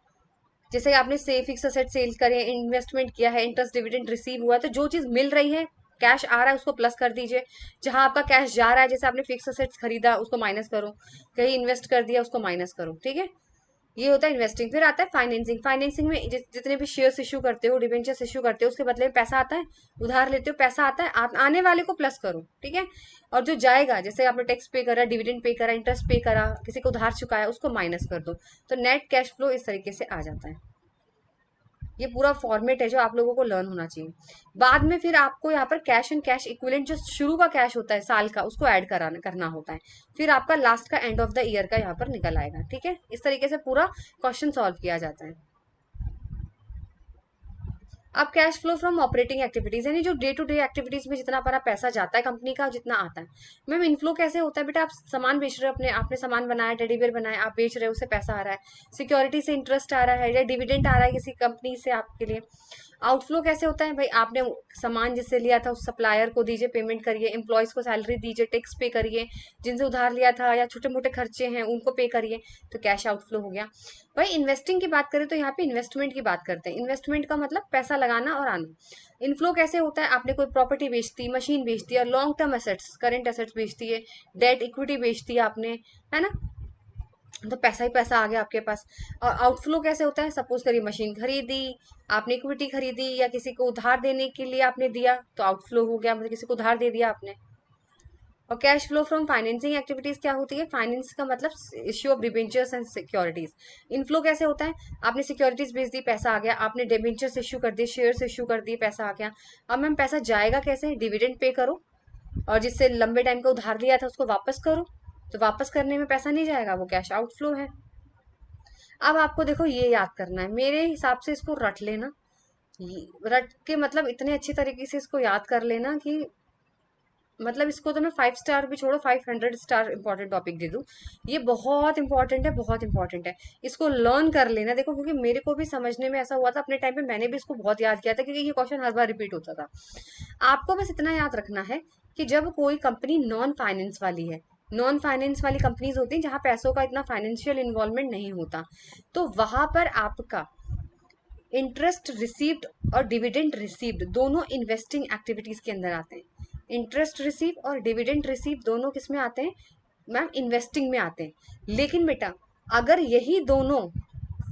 जैसे आपने से फिक्स असेट सेल करे, इन्वेस्टमेंट किया है, इंटरेस्ट डिविडेंड रिसीव हुआ है, तो जो चीज मिल रही है, कैश आ रहा है, उसको प्लस कर दीजिए। जहां आपका कैश जा रहा है, जैसे आपने फिक्स असेट्स खरीदा उसको माइनस करो, कहीं इन्वेस्ट कर दिया उसको माइनस करो, ठीक है। ये होता है इन्वेस्टिंग। फिर आता है फाइनेंसिंग। फाइनेंसिंग में जितने भी शेयर्स इशू करते हो, डिबेंचर्स इशू करते हो, उसके बदले में पैसा आता है, उधार लेते हो, पैसा आता है, आने वाले को प्लस करो, ठीक है। और जो जाएगा, जैसे आपने टैक्स पे करा, डिविडेंड पे करा, इंटरेस्ट पे करा, किसी को उधार चुकाया, उसको माइनस कर दो। तो नेट कैश फ्लो इस तरीके से आ जाता है। ये पूरा फॉर्मेट है जो आप लोगों को लर्न होना चाहिए। बाद में फिर आपको यहाँ पर कैश एंड कैश इक्विवेलेंट, जो शुरू का कैश होता है साल का, उसको ऐड कराना करना होता है। फिर आपका लास्ट का एंड ऑफ द ईयर का यहाँ पर निकल आएगा, ठीक है। इस तरीके से पूरा क्वेश्चन सॉल्व किया जाता है। अब cash flow from operating activities, यानी जो डे टू डे एक्टिविटीज में जितना हमारा पैसा जाता है कंपनी का, जितना आता है। मैम इनफ्लो कैसे होता है बेटा, आप सामान बेच रहे हो, अपने आपने सामान बनाया, टेडी बेयर बनाया, आप बेच रहे हो, उससे पैसा आ रहा है। सिक्योरिटी से इंटरेस्ट आ रहा है, या डिविडेंड आ रहा है किसी कंपनी से आपके लिए। आउटफ्लो कैसे होता है भाई, आपने सामान जिससे लिया था उस सप्लायर को दीजिए, पेमेंट करिए, एम्प्लॉयज को सैलरी दीजिए, टैक्स पे करिए, जिनसे उधार लिया था या छोटे मोटे खर्चे हैं उनको पे करिए, तो कैश आउटफ्लो हो गया। भाई इन्वेस्टिंग की बात करें तो यहाँ पे इन्वेस्टमेंट की बात करते हैं। इन्वेस्टमेंट का मतलब पैसा लगाना और आना। इनफ्लो कैसे होता है, आपने कोई प्रॉपर्टी बेच दी, मशीन बेच दी, long term assets, current assets बेच दिए, डेट इक्विटी बेच दी आपने, है ना, तो पैसा ही पैसा आ गया आपके पास। और आउटफ्लो कैसे होता है, सपोज करिए मशीन खरीदी, आपने इक्विटी खरीदी, या किसी को उधार देने के लिए आपने दिया, तो आउटफ्लो हो गया, मतलब किसी को उधार दे दिया आपने। और cash flow from financing activities क्या होती है, फाइनेंस का मतलब issue of debentures and securities. Inflow कैसे होता है, आपने सिक्योरिटीज बेच दी, पैसा आ गया, आपने डिबेंचर्स इश्यू कर दिए, शेयर्स इश्यू कर दिए, पैसा आ गया। अब मैम पैसा जाएगा कैसे, डिविडेंड पे करो, और जिससे लंबे टाइम का उधार लिया था उसको वापस करो। तो वापस करने में पैसा नहीं जाएगा, वो कैश आउटफ्लो है। अब आपको देखो ये याद करना है, मेरे हिसाब से इसको रट लेना, रट के मतलब इतने अच्छी तरीके से इसको याद कर लेना कि मतलब इसको तो मैं 5 स्टार भी छोड़ो, 500 स्टार इंपॉर्टेंट टॉपिक दे दूं। ये बहुत इंपॉर्टेंट है, बहुत इंपॉर्टेंट है। इसको लर्न कर लेना। देखो, क्योंकि मेरे को भी समझने में ऐसा हुआ था अपने टाइम पे, मैंने भी इसको बहुत याद किया था, क्योंकि ये क्वेश्चन हर बार रिपीट होता था। आपको बस इतना याद रखना है कि जब कोई कंपनी नॉन फाइनेंस वाली है, नॉन फाइनेंस वाली कंपनीज होती हैं जहां पैसों का इतना फाइनेंशियल इन्वॉल्वमेंट नहीं होता, तो वहां पर आपका इंटरेस्ट रिसीव्ड और डिविडेंड रिसीव्ड दोनों इन्वेस्टिंग एक्टिविटीज के अंदर आते हैं। इंटरेस्ट रिसीव और डिविडेंड रिसीव दोनों किस में आते हैं मैम? इन्वेस्टिंग में आते हैं। लेकिन बेटा, अगर यही दोनों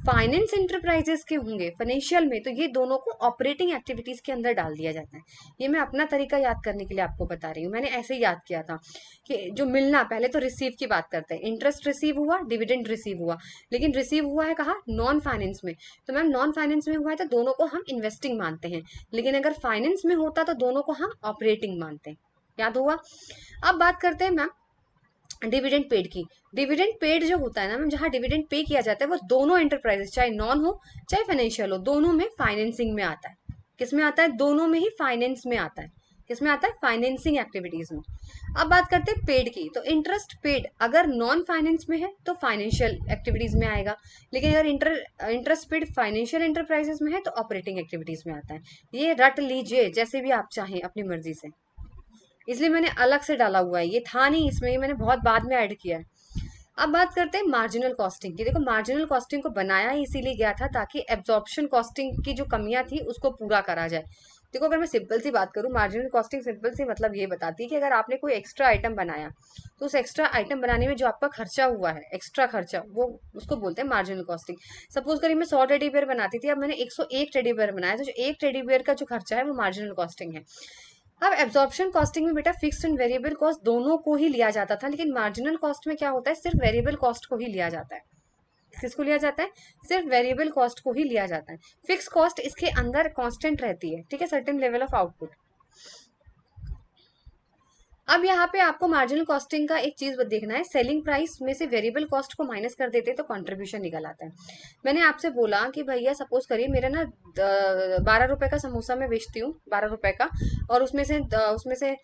फाइनेंस इंटरप्राइजेस के होंगे, फाइनेंशियल में, तो ये दोनों को ऑपरेटिंग एक्टिविटीज के अंदर डाल दिया जाता है। ये मैं अपना तरीका याद करने के लिए आपको बता रही हूँ, मैंने ऐसे ही याद किया था कि जो मिलना, पहले तो रिसीव की बात करते हैं। इंटरेस्ट रिसीव हुआ, डिविडेंड रिसीव हुआ, लेकिन रिसीव हुआ है कहाँ? नॉन फाइनेंस में। तो मैम नॉन फाइनेंस में हुआ है तो दोनों को हम इन्वेस्टिंग मानते हैं, लेकिन अगर फाइनेंस में होता तो दोनों को हम ऑपरेटिंग मानते हैं। याद हुआ? अब बात करते हैं मैम डिविडेंड पेड की। डिविडेंड पेड जो होता है ना मैम, जहां डिविडेंड पे किया जाता है, वो दोनों एंटरप्राइजेस, चाहे नॉन हो चाहे फाइनेंशियल हो, दोनों में फाइनेंसिंग में आता है। किस में आता है? दोनों में ही फाइनेंस में आता है। किस में आता है? फाइनेंसिंग एक्टिविटीज में। अब बात करते हैं पेड की। तो इंटरेस्ट पेड अगर नॉन फाइनेंस में है तो फाइनेंशियल एक्टिविटीज में आएगा, लेकिन अगर इंटरेस्ट पेड फाइनेंशियल एंटरप्राइजेस में है तो ऑपरेटिंग एक्टिविटीज में आता है। ये रट लीजिए जैसे भी आप चाहें अपनी मर्जी से, इसलिए मैंने अलग से डाला हुआ है, ये था नहीं इसमें, ये मैंने बहुत बाद में ऐड किया है। अब बात करते हैं मार्जिनल कॉस्टिंग की। देखो, मार्जिनल कॉस्टिंग को बनाया ही इसीलिए गया था ताकि एब्जॉर्प्शन कॉस्टिंग की जो कमियां थी उसको पूरा करा जाए। देखो, अगर मैं सिंपल सी बात करूं, मार्जिनल कॉस्टिंग सिंपल सी मतलब ये बताती है कि अगर आपने कोई एक्स्ट्रा आइटम बनाया, तो उस एक्स्ट्रा आइटम बनाने में जो आपका खर्चा हुआ है, एक्स्ट्रा खर्चा, वो उसको बोलते हैं मार्जिनल कॉस्टिंग। सपोज करिए मैं 100 टेडी बियर बनाती थी, अब मैंने 101 टेडी बियर बनाया, तो जो एक टेडी बियर का जो खर्चा है वो मार्जिनल कॉस्टिंग है। अब एब्जॉर्प्शन कॉस्टिंग में बेटा फिक्स्ड एंड वेरिएबल कॉस्ट दोनों को ही लिया जाता था, लेकिन मार्जिनल कॉस्ट में क्या होता है? सिर्फ वेरिएबल कॉस्ट को ही लिया जाता है। किसको लिया जाता है? सिर्फ वेरिएबल कॉस्ट को ही लिया जाता है। फिक्स कॉस्ट इसके अंदर कांस्टेंट रहती है, ठीक है, सर्टेन लेवल ऑफ आउटपुट। अब यहाँ पे आपको मार्जिनल कॉस्टिंग का एक चीज देखना है, सेलिंग प्राइस में से वेरिएबल कॉस्ट को माइनस कर देते तो कंट्रीब्यूशन निकल आता है। मैंने आपसे बोला कि भैया सपोज करिए मेरा ना 12 रुपए का समोसा मैं बेचती हूँ, 12 रुपए का, और उसमें से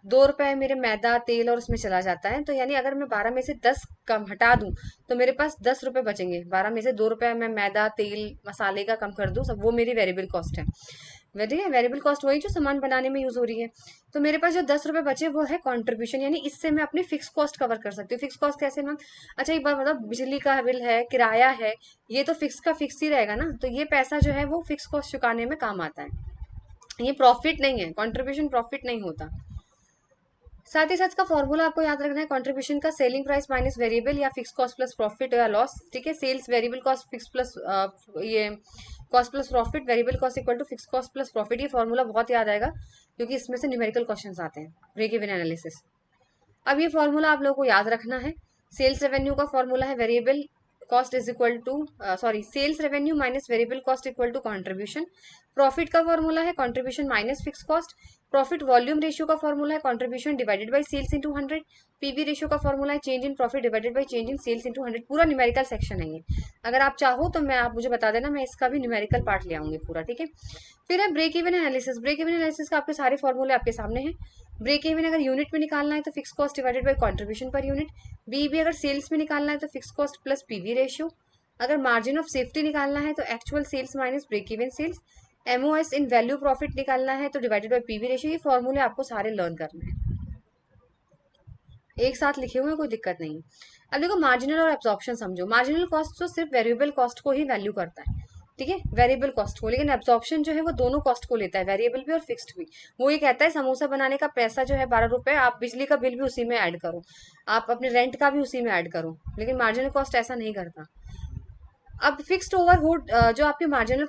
2 रुपए मेरे मैदा तेल और उसमें चला जाता है, तो यानी अगर मैं 12 में से 10 कम हटा दूं तो मेरे पास 10 रुपए बचेंगे। 12 में से 2 रुपए मैं मैदा तेल मसाले का कम कर दूं, सब वो मेरी वेरिएबल कॉस्ट है। वेरिएबल कॉस्ट वही जो सामान बनाने में यूज हो रही है। तो मेरे पास जो 10 रुपए बचे वो है कंट्रीब्यूशन, यानी इससे मैं अपनी फिक्स कॉस्ट कवर कर सकती हूँ। फिक्स कॉस्ट कैसे मैम? अच्छा एक बात बताओ, बिजली का बिल है, किराया है, ये तो फिक्स का फिक्स ही रहेगा ना, तो ये पैसा जो है वो फिक्स कॉस्ट चुकाने में काम आता है। ये प्रॉफिट नहीं है, कंट्रीब्यूशन प्रॉफिट नहीं होता। साथ ही साथ इसका फॉर्मूला आपको याद रखना है कंट्रीब्यूशन का, सेलिंग प्राइस माइनस वेरिएबल या फिक्स कॉस्ट प्लस प्रॉफिट या लॉस, ठीक है। Sales variable cost fix plus ये cost plus profit, variable cost equal to fix cost plus profit. ये फॉर्मूला बहुत याद आएगा क्योंकि इसमें से न्यूमेरिकल क्वेश्चंस आते हैं, ब्रेक इवन एनालिसिस। अब ये फॉर्मूला आप लोगों को याद रखना है। सेल्स रेवेन्यू का फॉर्मूला है variable cost is equal to sales revenue minus variable cost equal to contribution. Profit का फॉर्मूला है contribution minus fix cost. Profit volume ratio का फॉर्मूला है contribution divided by sales into 100। PV ratio का formula है change in profit divided by change in sales into 100। पूरा numerical section है ये, अगर आप चाहो तो मैं आप मुझे बता देना, मैं इसका भी न्यूमेरिकल पार्ट ले आऊंगी पूरा, ठीक है। फिर है break even analysis. Break even analysis का आपके सारे फॉर्मूले आपके सामने हैं। ब्रेक इवन अगर यूनिट में निकालना है तो fix cost divided by contribution per unit. BEB अगर सेल्स में निकालना है तो fix cost plus PV ratio. अगर मार्जिन ऑफ सेफ्टी निकालना है तो actual sales minus break even sales. MOS in value profit निकालना है तो डिवाइडेड बाय पीवी रेशियो। ये फॉर्मूले आपको सारे लर्न करने हैं, एक साथ लिखे हुए हैं, कोई दिक्कत नहीं। अब देखो मार्जिनल और एब्जॉर्प्शन समझो। मार्जिनल कॉस्ट तो सिर्फ वेरिएबल कॉस्ट को ही वैल्यू करता है, ठीक है, वेरिएबल कॉस्ट को, लेकिन एब्जॉर्प्शन जो है वो दोनों कॉस्ट को लेता है, वेरिएबल भी और फिक्स्ड भी। वो ये कहता है समोसा बनाने का पैसा जो है 12 रुपए, आप बिजली का बिल भी उसी में ऐड करो, आप अपने रेंट का भी उसी में ऐड करो, लेकिन मार्जिनल कॉस्ट ऐसा नहीं करता। अब फिक्स्ड ओवरहेड जो आपके मार्जिनल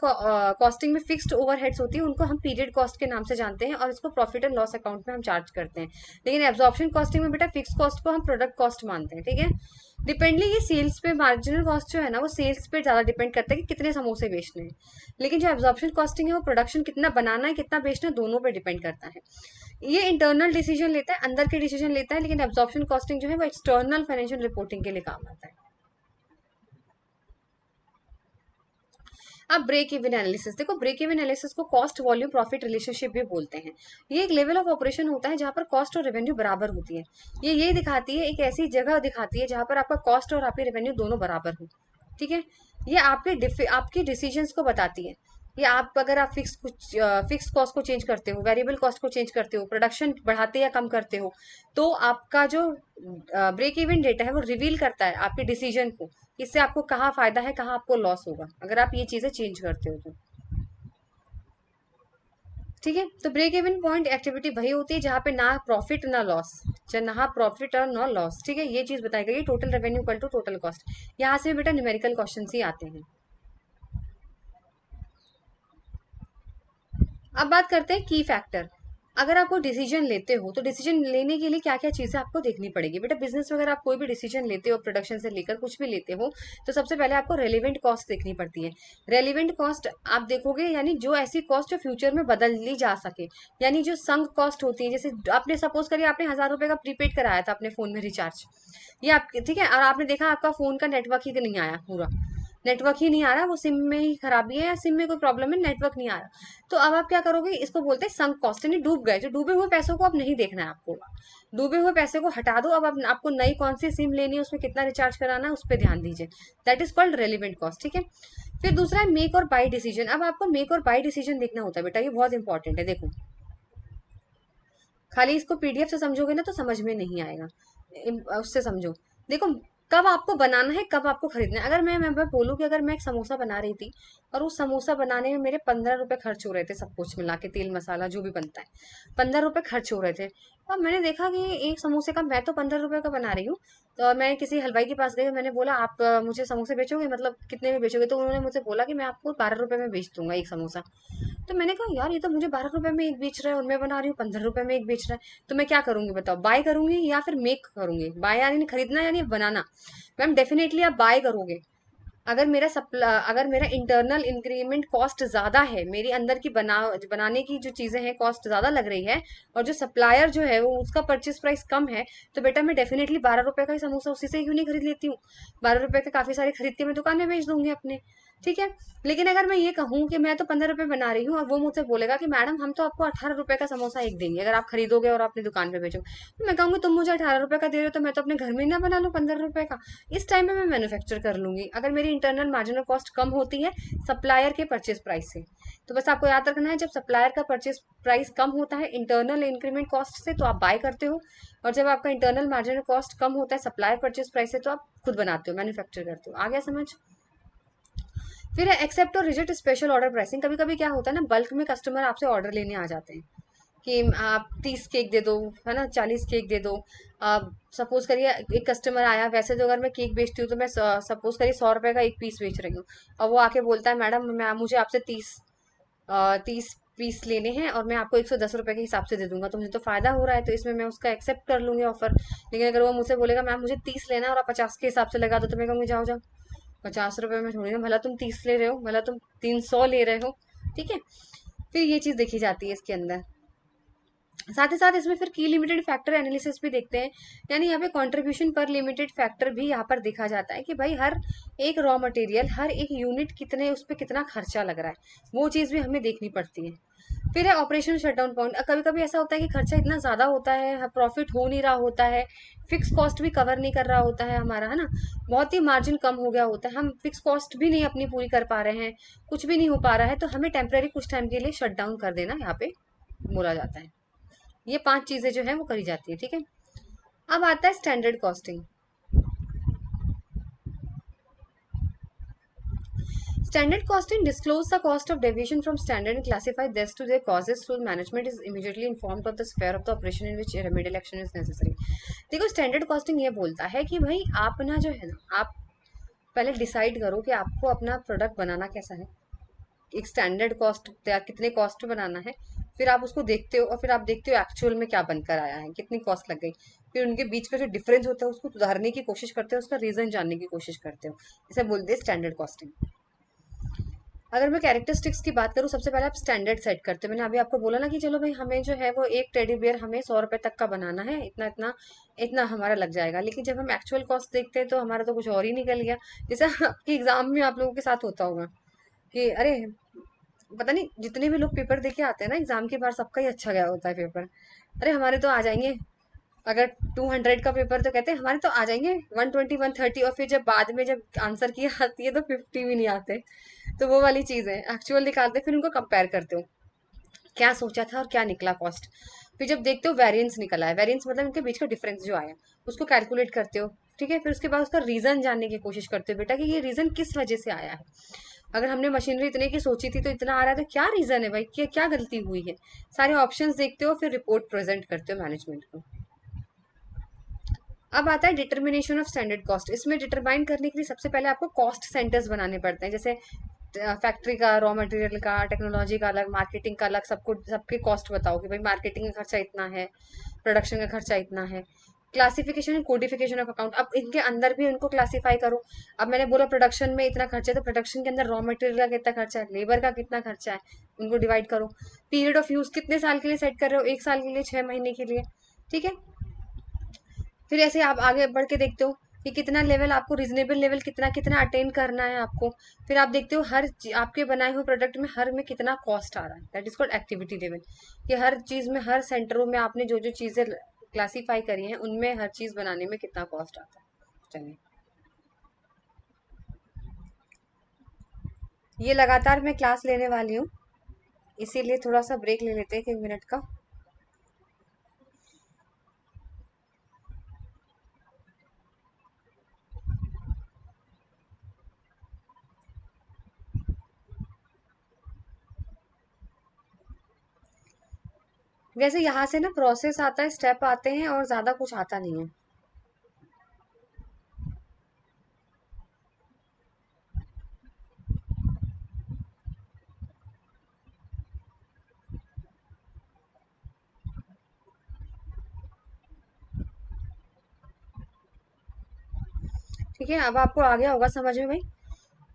कॉस्टिंग में फिक्स्ड ओवरहेड्स होती है उनको हम पीरियड कॉस्ट के नाम से जानते हैं और इसको प्रॉफिट एंड लॉस अकाउंट में हम चार्ज करते हैं। लेकिन एब्जॉर्प्शन कॉस्टिंग में बेटा फिक्स कॉस्ट को हम प्रोडक्ट कॉस्ट मानते हैं, ठीक है। डिपेंडली ये सेल्स पे, मार्जिनल कॉस्ट जो है ना वो सेल्स पे ज्यादा डिपेंड करता है कि कितने समोसे बेचने हैं, लेकिन जो एब्जॉर्प्शन कॉस्टिंग है वो प्रोडक्शन कितना बनाना है कितना बेचना है दोनों पे डिपेंड करता है। ये इंटरनल डिसीजन लेता है, अंदर के डिसीजन लेता है, लेकिन एब्जॉर्प्शन कॉस्टिंग जो है वो एक्सटर्नल फाइनेंशियल रिपोर्टिंग के लिए काम आता है। अब ब्रेक इवन एनालिसिस देखो, ब्रेक इवन एनालिसिस को कॉस्ट वॉल्यूम प्रॉफिट रिलेशनशिप भी बोलते हैं। ये एक लेवल ऑफ ऑपरेशन होता है जहां पर कॉस्ट और रेवेन्यू बराबर होती है। ये दिखाती है, एक ऐसी जगह दिखाती है जहां पर आपका कॉस्ट और आपकी रेवेन्यू दोनों बराबर हो। ठीक है, ये आपकी डिसीजंस को बताती है। ये आप अगर आप फिक्स कॉस्ट को चेंज करते हो, वेरिएबल कॉस्ट को चेंज करते हो, प्रोडक्शन बढ़ाते या कम करते हो, तो आपका जो ब्रेक इवन डेटा है वो रिवील करता है आपके डिसीजन को, इससे आपको कहाँ फायदा है कहाँ आपको लॉस होगा अगर आप ये चीजें चेंज करते हो तो। ठीक है, तो ब्रेक इवन पॉइंट एक्टिविटी वही होती है जहाँ पे ना प्रॉफिट ना लॉस, ना प्रॉफिट और ना लॉस। ठीक है, ये चीज बताई गई, total revenue equal to total cost. यहाँ से बेटा न्यूमेरिकल क्वेश्चन ही आते हैं। अब बात करते हैं की फैक्टर। अगर आपको डिसीजन लेते हो तो डिसीजन लेने के लिए क्या क्या चीजें आपको देखनी पड़ेगी बेटा। बिजनेस में अगर आप कोई भी डिसीजन लेते हो, प्रोडक्शन से लेकर कुछ भी लेते हो, तो सबसे पहले आपको रेलिवेंट कॉस्ट देखनी पड़ती है। रेलिवेंट कॉस्ट आप देखोगे, यानी जो ऐसी कॉस्ट जो फ्यूचर में बदल ली जा सके, यानी जो संक कॉस्ट होती है। जैसे आपने सपोज करिए आपने 1000 रुपए का प्रीपेड कराया था अपने फोन में रिचार्ज, ये आपके ठीक है, और आपने देखा आपका फोन का नेटवर्क ही नहीं आया, पूरा नेटवर्क ही नहीं आ रहा, वो सिम में ही खराबी है या सिम में कोई प्रॉब्लम है, नेटवर्क नहीं आ रहा। तो अब आप क्या करोगे, इसको बोलते हैं संक कॉस्ट, यानी डूब गए। जो डूबे हुए पैसों को अब नहीं देखना है आपको, डूबे हुए पैसे को हटा दो। अब आपको नई कौन सी सिम लेनी है, उसमें कितना रिचार्ज कराना है, उस पर ध्यान दीजिए। That is called relevant cost. ठीक है, फिर दूसरा है मेक और बाई डिसीजन। अब आपको मेक और बाई डिसीजन देखना होता है बेटा, ये बहुत इंपॉर्टेंट है। देखो, खाली इसको पीडीएफ से समझोगे ना तो समझ में नहीं आएगा, उससे समझो। देखो, कब आपको बनाना है कब आपको खरीदना है। अगर मैं बोलूँ कि अगर मैं एक समोसा बना रही थी और उस समोसा बनाने में मेरे 15 रुपए खर्च हो रहे थे, सब कुछ मिला के तेल मसाला जो भी बनता है, 15 रुपए खर्च हो रहे थे। अब मैंने देखा कि एक समोसे का मैं तो 15 रुपए का बना रही हूँ, तो मैं किसी हलवाई के पास गई, मैंने बोला आप मुझे समोसे बेचोगे, मतलब कितने में बेचोगे। तो उन्होंने मुझसे बोला कि मैं आपको 12 रुपए में बेच दूंगा एक समोसा। तो मैंने कहा यार ये तो मुझे 12 रुपए में एक बेच रहा है और मैं बना रही हूँ 15 रुपए में एक बेच रहा है, तो मैं क्या करूंगी बताओ, बाय करूंगी या फिर मेक करूंगी। बाय यानी खरीदना यानी बनाना। मैम डेफिनेटली आप बाय करोगे। अगर मेरा इंटरनल इंक्रीमेंट कॉस्ट ज्यादा है, मेरी अंदर की बनाने की जो चीजें हैं कॉस्ट ज्यादा लग रही है, और जो सप्लायर जो है वो उसका परचेस प्राइस कम है, तो बेटा मैं डेफिनेटली 12 रुपए का ही समोसा उसी से क्यों नहीं खरीद लेती हूँ। 12 रुपए के काफी सारे खरीद के मैं दुकान में बेच दूंगी अपने। ठीक है, लेकिन अगर मैं ये कहूँ कि मैं तो 15 रुपए बना रही हूँ और वो मुझसे बोलेगा कि मैडम हम तो आपको 18 रुपए का समोसा एक देंगे अगर आप खरीदोगे और अपनी दुकान पे बेचोगे, तो मैं कहूंगी तुम मुझे 18 रुपए का दे रहे हो तो मैं तो अपने घर में ही ना बना लूँ 15 रुपए का। इस टाइम पे मैं मैन्युफैक्चर कर लूंगी अगर मेरी इंटरनल मार्जिनल कॉस्ट कम होती है सप्लायर के परचेज प्राइस से। तो बस आपको याद रखना है, जब सप्लायर का परचेज प्राइस कम होता है इंटरनल इंक्रीमेंट कॉस्ट से तो आप बाय करते हो, और जब आपका इंटरनल मार्जिनल कॉस्ट कम होता है सप्लायर परचेज प्राइस से तो आप खुद बनाते हो, मैन्युफैक्चर करते हो। आ गया समझ। फिर है एक्सेप्ट और रिजेक्ट स्पेशल ऑर्डर प्राइसिंग। कभी कभी क्या होता है ना, बल्क में कस्टमर आपसे ऑर्डर लेने आ जाते हैं कि आप 30 केक दे दो, है ना, 40 केक दे दो। आप सपोज करिए एक कस्टमर आया, वैसे तो अगर मैं केक बेचती हूँ तो मैं सपोज करिए 100 रुपए का एक पीस बेच रही हूँ, और वो आके बोलता है मैडम मैं मुझे आपसे 30 पीस लेने हैं और मैं आपको 110 रुपए के हिसाब से दे दूंगा, तो मुझे तो फायदा हो रहा है, तो इसमें मैं उसका एक्सेप्ट कर लूंगी ऑफर। लेकिन अगर वो मुझसे बोलेगा मैम मुझे 30 लेना है और आप 50 के हिसाब से लगा दो, तो मैं कहूँगी जाओ जाओ, 50 रुपए में थोड़ी ना, भला तुम 30 ले रहे हो, भला तुम 300 ले रहे हो। ठीक है, फिर ये चीज देखी जाती है इसके अंदर। साथ ही साथ इसमें फिर की लिमिटेड फैक्टर एनालिसिस भी देखते हैं, यानी यहाँ पे कंट्रीब्यूशन पर लिमिटेड फैक्टर भी यहाँ पर देखा जाता है कि भाई हर एक रॉ मटेरियल, हर एक यूनिट कितने, उस पर कितना खर्चा लग रहा है, वो चीज़ भी हमें देखनी पड़ती है। फिर है ऑपरेशन शटडाउन पॉइंट। कभी कभी ऐसा होता है कि खर्चा इतना ज़्यादा होता है, प्रॉफिट हो नहीं रहा होता है, फिक्स कॉस्ट भी कवर नहीं कर रहा होता है हमारा, है ना, बहुत ही मार्जिन कम हो गया होता है, हम फिक्स कॉस्ट भी नहीं अपनी पूरी कर पा रहे हैं, कुछ भी नहीं हो पा रहा है, तो हमें टेम्परेरी कुछ टाइम के लिए शट डाउन कर देना यहाँ पे बोला जाता है। ये 5 चीजें जो है वो करी जाती है। ठीक है, अब आता है standard costing. Standard costing disclose the cost of deviation from standard and classify this to their causes so management is immediately informed of the sphere of the operation in which remedial action is necessary। देखो standard costing ये बोलता है कि भाई आप ना जो है ना, आप पहले डिसाइड करो कि आपको अपना प्रोडक्ट बनाना कैसा है, एक स्टैंडर्ड कॉस्ट कितने कॉस्ट बनाना है, फिर आप उसको देखते हो और फिर आप देखते हो एक्चुअल में क्या बनकर आया है, कितनी कॉस्ट लग गई, फिर उनके बीच का जो डिफरेंस होता है उसको सुधारने की कोशिश करते हो, उसका रीजन जानने की कोशिश करते हो, इसे बोलते हैं स्टैंडर्ड कॉस्टिंग। अगर मैं कैरेक्टरिस्टिक्स की बात करूँ, सबसे पहले आप स्टैंडर्ड सेट करते हो। मैंने अभी आपको बोला ना कि चलो भाई हमें जो है वो एक टेडी बियर हमें 100 रुपए तक का बनाना है, इतना इतना इतना हमारा लग जाएगा, लेकिन जब हम एक्चुअल कॉस्ट देखते हैं तो हमारा तो कुछ और ही निकल गया, जैसा आपके एग्जाम में आप लोगों के साथ होता होगा। कि अरे पता नहीं, जितने भी लोग पेपर दे के आते हैं ना एग्जाम के बाहर, सबका ही अच्छा गया होता है पेपर। अरे हमारे तो आ जाएंगे, अगर 200 का पेपर तो कहते हैं हमारे तो आ जाएंगे 120 130, और फिर जब बाद में जब आंसर की आती है तो 50 भी नहीं आते। तो वो वाली चीज है, एक्चुअल निकालते फिर उनको कंपेयर करते हो क्या सोचा था और क्या निकला कॉस्ट। फिर जब देखते हो वेरिएंस निकला है, वेरिएंस मतलब इनके बीच का डिफरेंस जो आया, उसको कैलकुलेट करते हो। ठीक है, फिर उसके बाद उसका रीजन जानने की कोशिश करते हो बेटा कि ये रीजन किस वजह से आया है। अगर हमने मशीनरी इतने की सोची थी तो इतना आ रहा है, तो क्या रीजन है भाई, क्या क्या गलती हुई है। सारे ऑप्शंस देखते हो, फिर रिपोर्ट प्रेजेंट करते हो मैनेजमेंट को। अब आता है डिटर्मिनेशन ऑफ स्टैंडर्ड कॉस्ट। इसमें डिटरमाइन करने के लिए सबसे पहले आपको कॉस्ट सेंटर्स बनाने पड़ते हैं, जैसे फैक्ट्री का, रॉ मटेरियल का, टेक्नोलॉजी का अलग, मार्केटिंग का अलग, सबको सबके कॉस्ट बताओ कि भाई मार्केटिंग का खर्चा इतना है, प्रोडक्शन का खर्चा इतना है। Classification and codification of account, अब इनके अंदर भी उनको क्लासिफाई करो। अब मैंने बोला प्रोडक्शन में इतना खर्चा है, तो प्रोडक्शन के अंदर रॉ मटेरियल का कितना खर्चा है, लेबर का कितना खर्चा है, उनको डिवाइड करो। पीरियड ऑफ यूज कितने साल के लिए सेट कर रहे हो, 1 साल के लिए, 6 महीने के लिए। ठीक है, फिर ऐसे आप आगे बढ़ के देखते हो कि कितना लेवल आपको, रिजनेबल लेवल कितना कितना अटेन करना है आपको। फिर आप देखते हो हर आपके बनाए हुए प्रोडक्ट में हर में कितना कॉस्ट आ रहा है, that is called activity level. कि हर चीज में, हर सेंटरों में आपने जो जो चीजें क्लासीफाई करी हैं उनमें हर चीज बनाने में कितना कॉस्ट आता है। चलिए, ये लगातार मैं क्लास लेने वाली हूँ, इसीलिए थोड़ा सा ब्रेक ले लेते हैं 1 मिनट का। वैसे यहाँ से ना प्रोसेस आता है, स्टेप आते हैं, और ज्यादा कुछ आता नहीं है। ठीक है, अब आपको आ गया होगा समझ में भाई।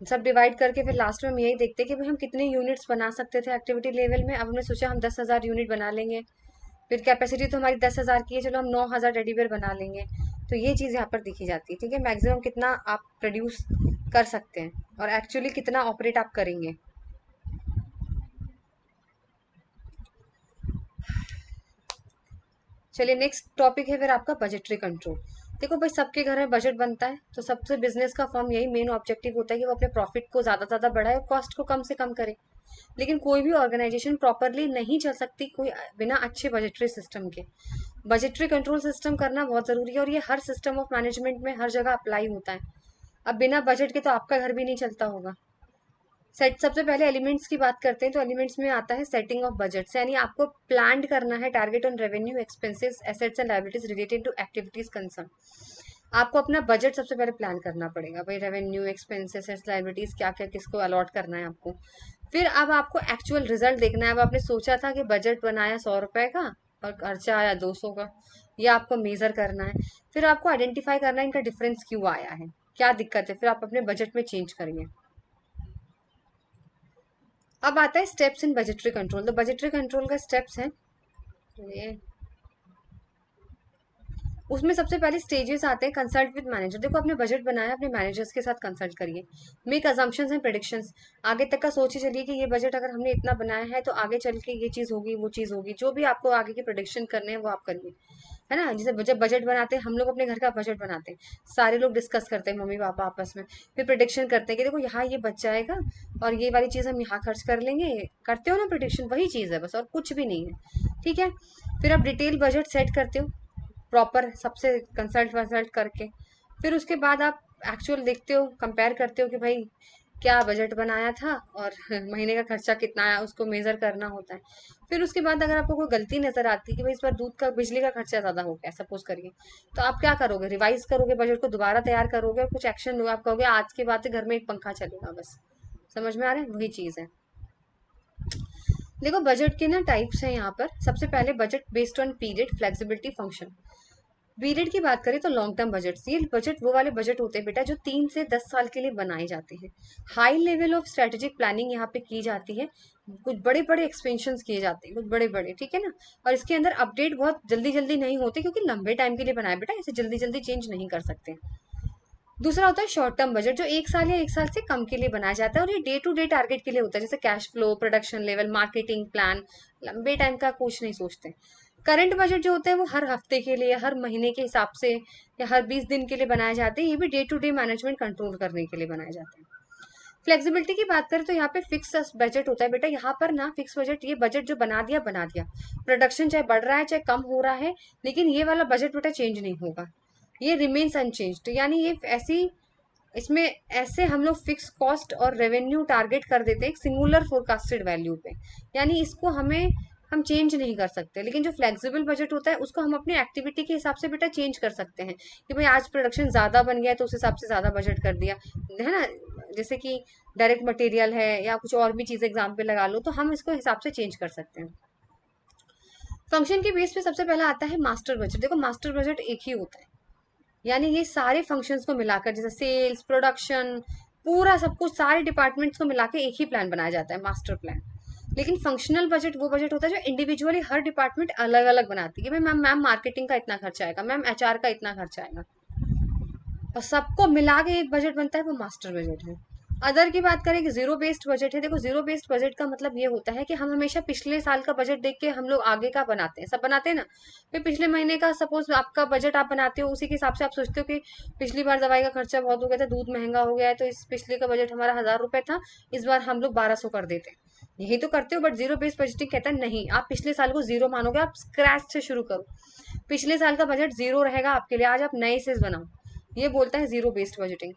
सब डिवाइड करके फिर लास्ट में हम यही देखते हैं कि भाई हम कितने यूनिट्स बना सकते थे एक्टिविटी लेवल में। अब हमने सोचा हम 10,000 यूनिट बना लेंगे। फिर कैपेसिटी तो हमारी 10,000 की है, चलो हम 9,000 टेडी बेयर बना लेंगे। तो ये चीज़ यहाँ पर दिखी जाती है। ठीक है, मैक्सिमम कितना आप प्रोड्यूस कर सकते हैं और एक्चुअली कितना ऑपरेट आप करेंगे। चलिए, नेक्स्ट टॉपिक है फिर आपका बजटरी कंट्रोल। देखो भाई, सबके घर में बजट बनता है, तो सबसे बिजनेस का फर्म यही मेन ऑब्जेक्टिव होता है कि वो अपने प्रॉफिट को ज्यादा से ज्यादा बढ़ाए और कॉस्ट को कम से कम करे। लेकिन कोई भी ऑर्गेनाइजेशन प्रॉपरली नहीं चल सकती कोई बिना अच्छे बजटरी सिस्टम के। बजटरी कंट्रोल सिस्टम करना बहुत जरूरी है, और ये हर सिस्टम ऑफ मैनेजमेंट में हर जगह अप्लाई होता है। अब बिना बजट के तो आपका घर भी नहीं चलता होगा। सेट सबसे पहले एलिमेंट्स की बात करते हैं, तो एलिमेंट्स में आता है सेटिंग ऑफ बजट, यानी आपको प्लान करना है target on revenue, expenses, assets and liabilities related to activities concern. आपको अपना बजट सबसे पहले प्लान करना पड़ेगा, भाई रेवेन्यू, एक्सपेंसेस, लायबिलिटीज क्या क्या किसको अलॉट करना है आपको। फिर अब आपको एक्चुअल रिजल्ट देखना है। अब आपने सोचा था कि बजट बनाया 100 रुपए का और खर्चा आया 200 का, ये आपको मेजर करना है। फिर आपको आइडेंटिफाई करना है इनका डिफरेंस क्यों आया है, क्या दिक्कत है, फिर आप अपने बजट में चेंज करिए। अब आता है स्टेप्स इन बजटरी कंट्रोल। तो बजटरी कंट्रोल का स्टेप्स हैं ये, उसमें सबसे पहले स्टेजेस आते हैं। कंसल्ट विद मैनेजर, देखो आपने बजट बनाया, अपने मैनेजर्स के साथ कंसल्ट करिए। मेक अजम्पशंस एंड प्रेडिक्शंस, आगे तक का सोचे चलिए कि ये बजट अगर हमने इतना बनाया है तो आगे चल के ये चीज़ होगी, वो चीज़ होगी। जो भी आपको आगे की प्रोडिक्शन करने हैं वो आप करिए, है ना। जैसे जब बजट बनाते हैं हम लोग, अपने घर का बजट बनाते हैं, सारे लोग डिस्कस करते हैं, मम्मी पापा आपस में। फिर प्रिडिक्शन करते हैं कि देखो यहाँ ये बच जाएगा और ये वाली चीज़ हम यहाँ खर्च कर लेंगे। करते हो ना प्रिडिक्शन, वही चीज़ है बस, और कुछ भी नहीं है। ठीक है, फिर आप डिटेल बजट सेट करते हो प्रॉपर सबसे कंसल्ट वंसल्ट करके। फिर उसके बाद आप एक्चुअल देखते हो, कंपेयर करते हो कि भाई क्या बजट बनाया था और महीने का खर्चा कितना आया, उसको मेजर करना होता है। फिर उसके बाद अगर आपको कोई गलती नजर आती है कि भाई इस बार दूध का, बिजली का खर्चा ज्यादा हो गया सपोज करिए, तो आप क्या करोगे, रिवाइज करोगे बजट को, दोबारा तैयार करोगे और कुछ एक्शन लो। आप कहोगे आज के बाद से घर में एक पंखा चलेगा बस। समझ में आ रहा है, वही चीज है। देखो बजट के ना टाइप्स हैं यहाँ पर। सबसे पहले budget based on period, flexibility, function. Period की बात करें तो लॉन्ग टर्म बजट, ये बजट वो वाले बजट होते हैं बेटा जो 3 से 10 साल के लिए बनाए जाते हैं। High level of strategic planning यहाँ पे की जाती है, कुछ बड़े बड़े एक्सपेंशन किए जाते हैं, कुछ बड़े बड़े, ठीक है ना। और इसके अंदर अपडेट बहुत जल्दी जल्दी नहीं होते, क्योंकि लंबे टाइम के लिए बनाए बेटा, ऐसे जल्दी जल्दी चेंज नहीं कर सकते। दूसरा होता है शॉर्ट टर्म बजट, जो 1 साल या 1 साल से कम के लिए बनाया जाता है, और ये डे टू डे टारगेट के लिए होता है, जैसे cash flow, production level, marketing plan. लंबे टाइम का कुछ नहीं सोचते। करंट बजट जो होते हैं वो हर हफ्ते के लिए, हर महीने के हिसाब से, या हर 20 दिन के लिए बनाए जाते हैं। ये भी day to day management control करने के लिए बनाए जाते हैं। फ्लेक्सिबिलिटी की बात करें तो यहाँ पे फिक्स बजट होता है बेटा। यहाँ पर ना फिक्स बजट, ये बजट जो बना दिया बना दिया, प्रोडक्शन चाहे बढ़ रहा है चाहे कम हो रहा है, लेकिन ये वाला बजट बेटा चेंज नहीं होगा, ये रिमेन्स अनचेंज्ड। यानी ये ऐसी, इसमें ऐसे हम लोग फिक्स कॉस्ट और रेवेन्यू टारगेट कर देते हैं एक सिंगुलर फोरकास्टेड वैल्यू पे, यानी इसको हम चेंज नहीं कर सकते। लेकिन जो फ्लेक्सिबल बजट होता है उसको हम अपनी एक्टिविटी के हिसाब से बेटा चेंज कर सकते हैं, कि भाई आज प्रोडक्शन ज़्यादा बन गया है तो उस हिसाब से ज़्यादा बजट कर दिया, है ना। जैसे कि डायरेक्ट मटेरियल है या कुछ और भी चीज़ एग्जाम्पल लगा लो, तो हम इसको हिसाब से चेंज कर सकते हैं। फंक्शन के बेस पे सबसे पहला आता है मास्टर बजट। देखो मास्टर बजट एक ही होता है, यानी ये सारे फंक्शंस को मिलाकर, जैसे सेल्स, प्रोडक्शन, पूरा सब कुछ, सारे डिपार्टमेंट्स को मिला के एक ही प्लान बनाया जाता है, मास्टर प्लान। लेकिन फंक्शनल बजट वो बजट होता है जो इंडिविजुअली हर डिपार्टमेंट अलग अलग बनाती है, कि भाई मैम मैम मार्केटिंग का इतना खर्चा आएगा, मैम एचआर का इतना खर्चा आएगा, और सबको मिला के एक बजट बनता है, वो मास्टर बजट है। अदर की बात करें कि जीरो बेस्ड बजट है। देखो जीरो बेस्ड बजट का मतलब ये होता है कि हम हमेशा पिछले साल का बजट देख के हम लोग आगे का बनाते हैं, सब बनाते हैं ना। फिर पिछले महीने का सपोज आपका बजट आप बनाते हो, उसी के हिसाब से आप सोचते हो कि पिछली बार दवाई का खर्चा बहुत हो गया था, दूध महंगा हो गया है, तो इस पिछले का बजट हमारा 1000 रुपए था, इस बार हम लोग 1200 कर देते हैं। यही तो करते हो। बट जीरो बेस्ड बजटिंग कहता है नहीं, आप पिछले साल को जीरो मानोगे, आप स्क्रैच से शुरू करो, पिछले साल का बजट जीरो रहेगा आपके लिए, आज आप नए से बनाओ, ये बोलता है जीरो बेस्ड बजटिंग।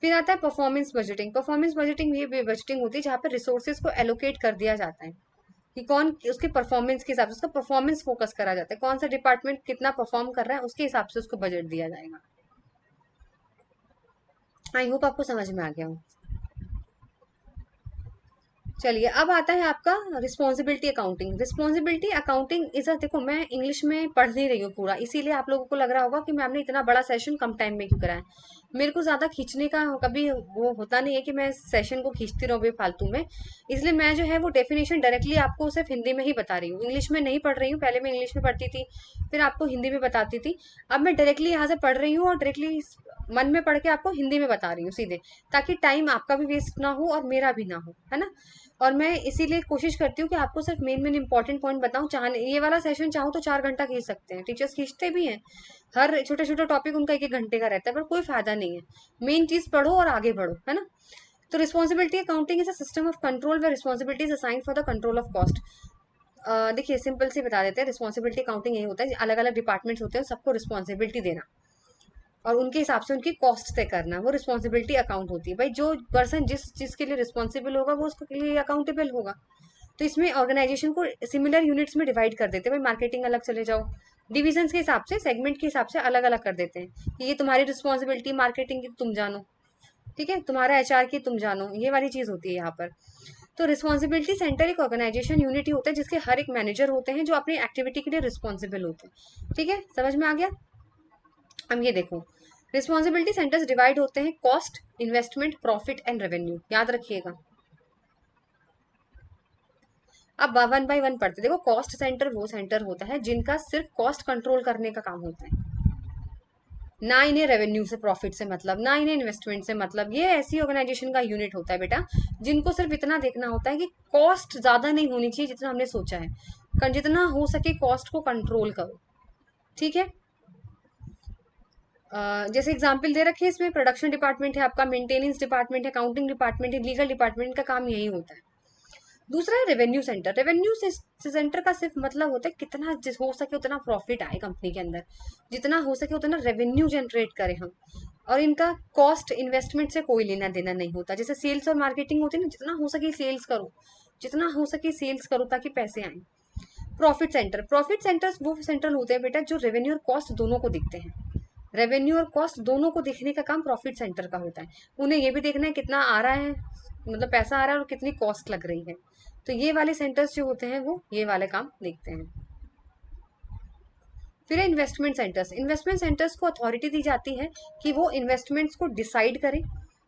फिर आता है परफॉर्मेंस बजटिंग। परफॉर्मेंस बजटिंग ये बजटिंग होती है जहाँ पे रिसोर्सेज को एलोकेट कर दिया जाता है, कि कौन उसके परफॉर्मेंस के हिसाब से, उसका परफॉर्मेंस फोकस करा जाता है, कौन सा डिपार्टमेंट कितना परफॉर्म कर रहा है उसके हिसाब से उसको बजट दिया जाएगा। आई होप आपको समझ में आ गया हो। चलिए अब आता है आपका responsibility accounting. Responsibility accounting is अ, देखो मैं इंग्लिश में पढ़ नहीं रही हूँ पूरा, इसीलिए आप लोगों को लग रहा होगा कि मैम ने इतना बड़ा सेशन कम टाइम में क्यों कराया। मेरे को ज़्यादा खींचने का कभी वो होता नहीं है कि मैं सेशन को खींचती रहूँ बेफालतू में, इसलिए मैं जो है वो डेफिनेशन डायरेक्टली आपको सिर्फ हिंदी में ही बता रही हूँ, इंग्लिश में नहीं पढ़ रही हूँ। पहले मैं इंग्लिश में पढ़ती थी, फिर आपको हिंदी में बताती थी, अब मैं डायरेक्टली यहाँ से पढ़ रही हूँ और डायरेक्टली मन में पढ़ के आपको हिंदी में बता रही हूँ सीधे, ताकि टाइम आपका भी वेस्ट ना हो और मेरा भी ना हो, है ना। और मैं इसीलिए कोशिश करती हूँ कि आपको सिर्फ मेन मेन इंपॉर्टेंट पॉइंट बताऊँ। चाहे ये वाला सेशन चाहूँ तो 4 घंटा खींच सकते हैं, टीचर्स खींचते भी हैं, हर छोटे छोटे टॉपिक उनका 1-1 घंटे का रहता है, पर कोई फायदा नहीं है। मेन चीज पढ़ो और आगे बढ़ो, है ना। तो responsibility accounting is a system of control where responsibility is assigned for the control of cost. देखिए सिंपल से बता देते हैं, रिस्पॉन्सिबिलिटी अकाउंटिंग यही होता है, अलग अलग डिपार्टमेंट्स होते हैं, सबको रिस्पॉन्सिबिलिटी देना और उनके हिसाब से उनकी कॉस्ट तय करना, वो रिस्पॉन्सिबिलिटी अकाउंट होती है। भाई जो पर्सन जिस चीज के लिए रिस्पॉन्सिबल होगा वो उसके लिए अकाउंटेबल होगा। तो इसमें ऑर्गेनाइजेशन को सिमिलर यूनिट्स में डिवाइड कर देते हैं। भाई मार्केटिंग अलग चले जाओ, डिविजन के हिसाब से, सेगमेंट के हिसाब से अलग अलग कर देते हैं कि ये तुम्हारी रिस्पॉन्सिबिलिटी मार्केटिंग की तुम जानो, ठीक है, तुम्हारा एचआर की तुम जानो, ये वाली चीज होती है यहाँ पर। तो रिस्पॉन्सिबिलिटी सेंटर एक ऑर्गेनाइजेशन यूनिट ही होता है जिसके हर एक मैनेजर होते हैं जो अपनी एक्टिविटी के लिए रिस्पॉन्सिबल होते हैं, ठीक है, समझ में आ गया। हम ये देखो, रिस्पॉन्सिबिलिटी सेंटर्स डिवाइड होते हैं cost, investment, profit and revenue, याद रखिएगा। अब 1 बाय 1 पढ़ते, देखो कॉस्ट सेंटर वो सेंटर होता है जिनका सिर्फ कॉस्ट कंट्रोल करने का काम होता है, ना इन्हें रेवेन्यू से, प्रॉफिट से मतलब, ना इन्हें इन्वेस्टमेंट से मतलब। ये ऐसी ऑर्गेनाइजेशन का यूनिट होता है बेटा जिनको सिर्फ इतना देखना होता है कि कॉस्ट ज्यादा नहीं होनी चाहिए जितना हमने सोचा है, जितना हो सके कॉस्ट को कंट्रोल करो, ठीक है। जैसे एग्जाम्पल दे रखे हैं इसमें, प्रोडक्शन डिपार्टमेंट है आपका, मेंटेनेंस डिपार्टमेंट है, अकाउंटिंग डिपार्टमेंट है, लीगल डिपार्टमेंट का काम यही होता है। दूसरा है रेवेन्यू सेंटर। रेवेन्यू सेंटर का सिर्फ मतलब होता है कितना हो सके उतना प्रॉफिट आए कंपनी के अंदर, जितना हो सके उतना रेवेन्यू जनरेट करें हम, और इनका कॉस्ट इन्वेस्टमेंट से कोई लेना देना नहीं होता। जैसे सेल्स और मार्केटिंग होती है ना, जितना हो सके सेल्स करो, जितना हो सके सेल्स करो ताकि पैसे आए। प्रॉफिट सेंटर, प्रॉफिट सेंटर्स वो सेंटर होते हैं बेटा जो रेवेन्यू और कॉस्ट दोनों को दिखते हैं, रेवेन्यू और कॉस्ट दोनों को देखने का काम प्रॉफिट सेंटर का होता है। उन्हें ये भी देखना है कितना आ रहा है, मतलब पैसा आ रहा है और कितनी कॉस्ट लग रही है। तो ये वाले सेंटर्स जो होते हैं वो ये वाले काम देखते हैं। फिर है इन्वेस्टमेंट सेंटर्स। इन्वेस्टमेंट सेंटर्स को अथॉरिटी दी जाती है कि वो इन्वेस्टमेंट्स को डिसाइड करें,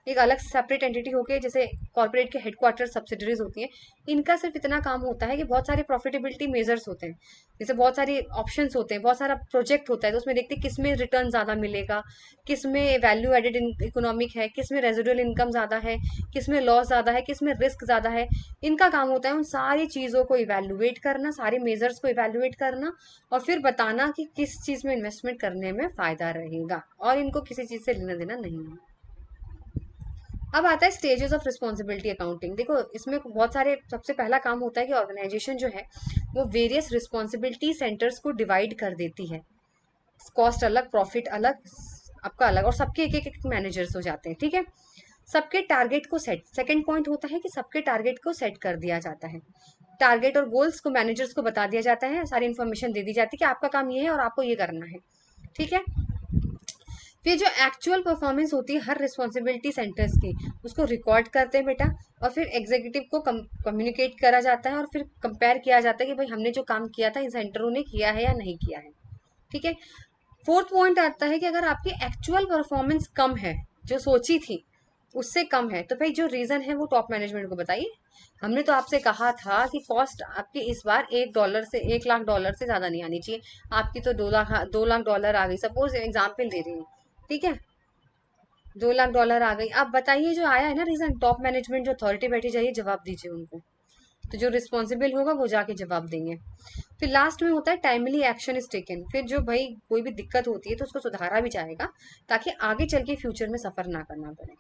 एक अलग सेपरेट एंटिटी होके, जैसे कॉर्पोरेट के हेडक्वार्टर सब्सिडरीज होती हैं, इनका सिर्फ इतना काम होता है कि बहुत सारे प्रॉफिटेबिलिटी मेजर्स होते हैं, जैसे बहुत सारे ऑप्शंस होते हैं, बहुत सारा प्रोजेक्ट होता है, तो उसमें देखते हैं किस में रिटर्न ज़्यादा मिलेगा, किस में वैल्यू एडेड इकोनॉमिक है, किस में रेजिडुअल इनकम ज़्यादा है, किस में लॉस ज़्यादा है, किस में रिस्क ज़्यादा है। इनका काम होता है उन सारी चीज़ों को इवेल्युएट करना, सारे मेजर्स को इवेल्युएट करना, और फिर बताना कि किस चीज़ में इन्वेस्टमेंट करने में फ़ायदा रहेगा, और इनको किसी चीज़ से लेना देना नहीं है। अब आता है स्टेजेस ऑफ रिस्पॉन्सिबिलिटी अकाउंटिंग। देखो इसमें बहुत सारे, सबसे पहला काम होता है कि ऑर्गेनाइजेशन जो है वो वेरियस रिस्पॉन्सिबिलिटी सेंटर्स को डिवाइड कर देती है। कॉस्ट अलग, प्रॉफिट अलग, आपका अलग, और सबके एक एक मैनेजर्स हो जाते हैं, ठीक है। सबके टारगेट को सेट, सेकंड पॉइंट होता है कि सबके टारगेट को सेट कर दिया जाता है। टारगेट और गोल्स को मैनेजर्स को बता दिया जाता है, सारी इन्फॉर्मेशन दे दी जाती है कि आपका काम ये है और आपको ये करना है, ठीक है। फिर जो एक्चुअल परफॉर्मेंस होती है हर रिस्पॉन्सिबिलिटी सेंटर्स की, उसको रिकॉर्ड करते हैं बेटा, और फिर एग्जीक्यूटिव को कम्युनिकेट करा जाता है, और फिर कंपेयर किया जाता है कि भाई हमने जो काम किया था इन सेंटरों ने किया है या नहीं किया है, ठीक है। फोर्थ पॉइंट आता है कि अगर आपकी एक्चुअल परफॉर्मेंस कम है, जो सोची थी उससे कम है, तो भाई जो रीजन है वो टॉप मैनेजमेंट को बताइए। हमने तो आपसे कहा था कि कॉस्ट आपकी इस बार $1 से ज्यादा नहीं आनी चाहिए, आपकी तो 2 लाख $2 आ गई, सपोज एग्जाम्पल दे रही हूँ, ठीक है। $2 लाख आ गई, आप बताइए जो आया है ना रीजन, टॉप मैनेजमेंट जो अथॉरिटी बैठी जाइए जवाब दीजिए उनको, तो जो रिस्पॉन्सिबल होगा वो जाके जवाब देंगे। फिर लास्ट में होता है टाइमली एक्शन इज टेकन, फिर जो भाई कोई भी दिक्कत होती है तो उसको सुधारा भी जाएगा, ताकि आगे चल के फ्यूचर में सफर ना करना पड़े।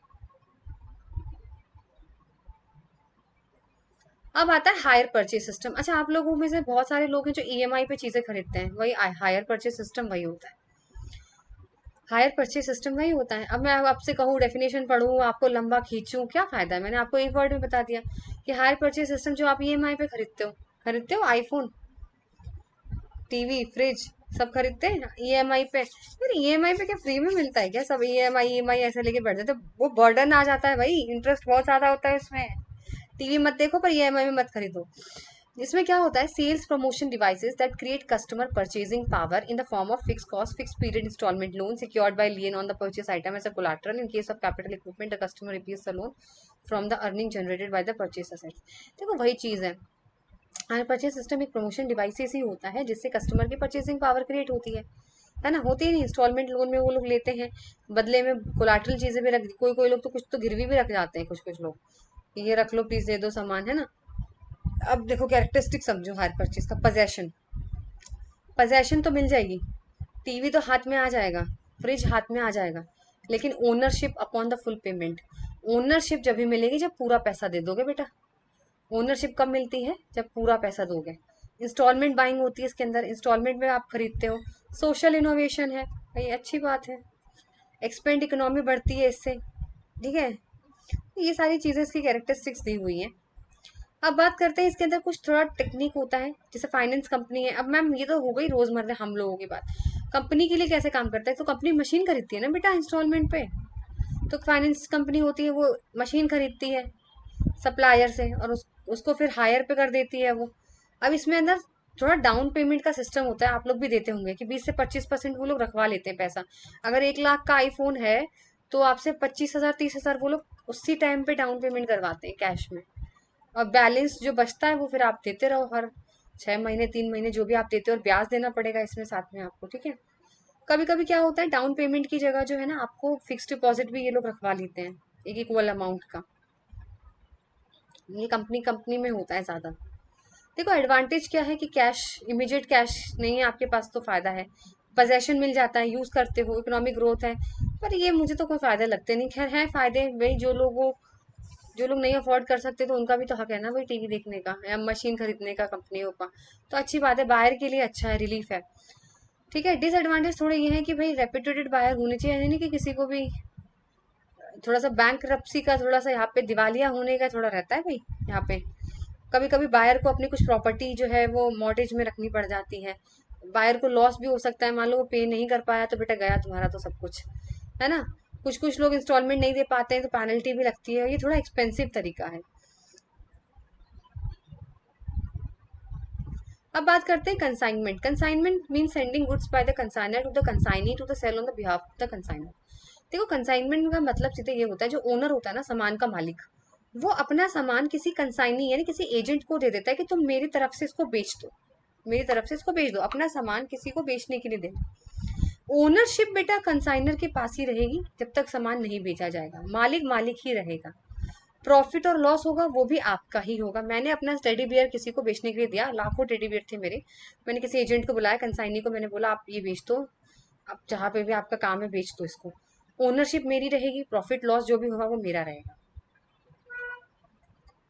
अब आता है हायर परचेज सिस्टम। अच्छा, आप लोगों में से बहुत सारे लोग हैं जो ईएमआई पे चीजें खरीदते हैं, वही हायर परचेज सिस्टम वही होता है। हायर परचेज सिस्टम वही होता है। अब मैं आपसे कहूँ डेफिनेशन पढ़ूँ, आपको लंबा खींचूं, क्या फायदा है, मैंने आपको एक वर्ड में बता दिया कि हायर परचेज सिस्टम जो आप ईएमआई पे खरीदते हो आईफोन, टीवी, फ्रिज, सब खरीदते हैं ईएमआई पे। फिर ईएमआई पे क्या फ्री में मिलता है क्या? सब ईएमआई ईएमआई ऐसे लेके बैठ जाते हैं, वो बर्डन आ जाता है भाई, इंटरेस्ट बहुत ज्यादा होता है इसमें। टीवी मत देखो पर ईएमआई में मत खरीदो। इसमें क्या होता है, sales promotion devices that create customer purchasing power in the form of fix cost fix period instalment loan secured by lien on the purchase item as a collateral in case of capital equipment the customer repays the loan from the earning generated by the purchase assets. देखो वही चीज है, हमारे purchase system एक promotion devices ही होता है जिससे कस्टमर की परचेसिंग पावर क्रिएट होती है ना। होती ही नहीं, इंस्टॉलमेंट लोन में वो लोग लेते हैं, बदले में कोलाटरल चीजें भी रख, कोई कोई लोग तो कुछ तो गिरवी भी रख जाते हैं, कुछ कुछ लोग, ये रख लो प्लीज दे दो सामान, है ना। अब देखो कैरेक्टरिस्टिक समझो हायर परचेज का, पजेशन, पजेशन तो मिल जाएगी, टीवी तो हाथ में आ जाएगा, फ्रिज हाथ में आ जाएगा, लेकिन ownership upon the full payment, ownership जब भी मिलेगी जब पूरा पैसा दे दोगे बेटा। ओनरशिप कब मिलती है? जब पूरा पैसा दोगे। इंस्टॉलमेंट बाइंग होती है इसके अंदर, इंस्टॉलमेंट में आप खरीदते हो। सोशल इनोवेशन है भाई, अच्छी बात है, एक्सपेंड इकोनॉमी बढ़ती है इससे, ठीक है। ये सारी चीजें इसकी कैरेक्टरिस्टिक्स दी हुई हैं। अब बात करते हैं इसके अंदर कुछ थोड़ा टेक्निक होता है, जैसे फाइनेंस कंपनी है। अब मैम ये तो हो गई रोजमर्रा हम लोगों की बात, कंपनी के लिए कैसे काम करता है, तो कंपनी मशीन खरीदती है ना बेटा इंस्टॉलमेंट पे, तो फाइनेंस कंपनी होती है वो मशीन खरीदती है सप्लायर से, और उसको फिर हायर पे कर देती है वो। अब इसमें अंदर थोड़ा डाउन पेमेंट का सिस्टम होता है, आप लोग भी देते होंगे कि 20 से 25% वो लोग रखवा लेते हैं पैसा। अगर 1 लाख का आईफोन है तो आपसे 25,000 30,000 वो लोग उसी टाइम पे डाउन पेमेंट करवाते हैं कैश में, और बैलेंस जो बचता है वो फिर आप देते रहो, हर 6 महीने 3 महीने जो भी आप देते हो, और ब्याज देना पड़ेगा इसमें साथ में आपको, ठीक है। कभी कभी क्या होता है, डाउन पेमेंट की जगह जो है ना आपको फिक्स डिपॉजिट भी ये लोग रखवा लेते हैं, एक इक्वल अमाउंट का। ये कंपनी कंपनी में होता है ज्यादा। देखो एडवांटेज क्या है कि कैश, इमीडिएट कैश नहीं है आपके पास तो फायदा है, पोजेशन मिल जाता है, यूज करते हो, इकोनॉमिक ग्रोथ है। पर ये मुझे तो कोई फायदे लगते नहीं, खैर है फायदे भाई, जो लोग नहीं अफोर्ड कर सकते तो उनका भी तो हक है ना भाई, टीवी देखने का या मशीन खरीदने का कंपनियों का, तो अच्छी बात है, बायर के लिए अच्छा है, रिलीफ है, ठीक है। डिसएडवांटेज थोड़े ये है कि भाई रेपुटेटेड बायर होने चाहिए, यानी नहीं कि किसी को भी थोड़ा सा बैंक रप्सी का, थोड़ा सा यहाँ पे दिवालिया होने का थोड़ा रहता है भाई यहाँ पे। कभी कभी बायर को अपनी कुछ प्रॉपर्टी जो है वो मॉर्गेज में रखनी पड़ जाती है, बायर को लॉस भी हो सकता है, मान लो वो पे नहीं कर पाया तो बेटा गया तुम्हारा तो सब कुछ, है ना। कुछ कुछ लोग इंस्टॉलमेंट नहीं दे पाते हैं तो पेनल्टी भी लगती है, ये थोड़ा एक्सपेंसिव तरीका है। अब बात करते हैं consignment. Consignment mean sending goods by the consignor to the consignee to the sale on the behalf of the consignor. देखो कंसाइनमेंट का मतलब सीधे ये होता है, जो ओनर होता है ना, सामान का मालिक, वो अपना सामान किसी कंसाइनी यानी किसी एजेंट को दे देता है कि तुम मेरी तरफ से इसको बेच दो, मेरी तरफ से इसको बेच दो, अपना सामान किसी को बेचने के लिए देना। ओनरशिप बेटा कंसाइनर के पास ही रहेगी जब तक सामान नहीं बेचा जाएगा, मालिक मालिक ही रहेगा। प्रॉफिट और लॉस होगा वो भी आपका ही होगा। मैंने अपना टेडी बियर किसी को बेचने के लिए दिया, लाखों टेडी बियर थे मेरे, मैंने किसी एजेंट को बुलाया कंसाइनी को, मैंने बोला आप ये बेच दो, आप जहाँ पे भी आपका काम है बेच दो इसको, ओनरशिप मेरी रहेगी, प्रॉफिट लॉस जो भी होगा वो मेरा रहेगा।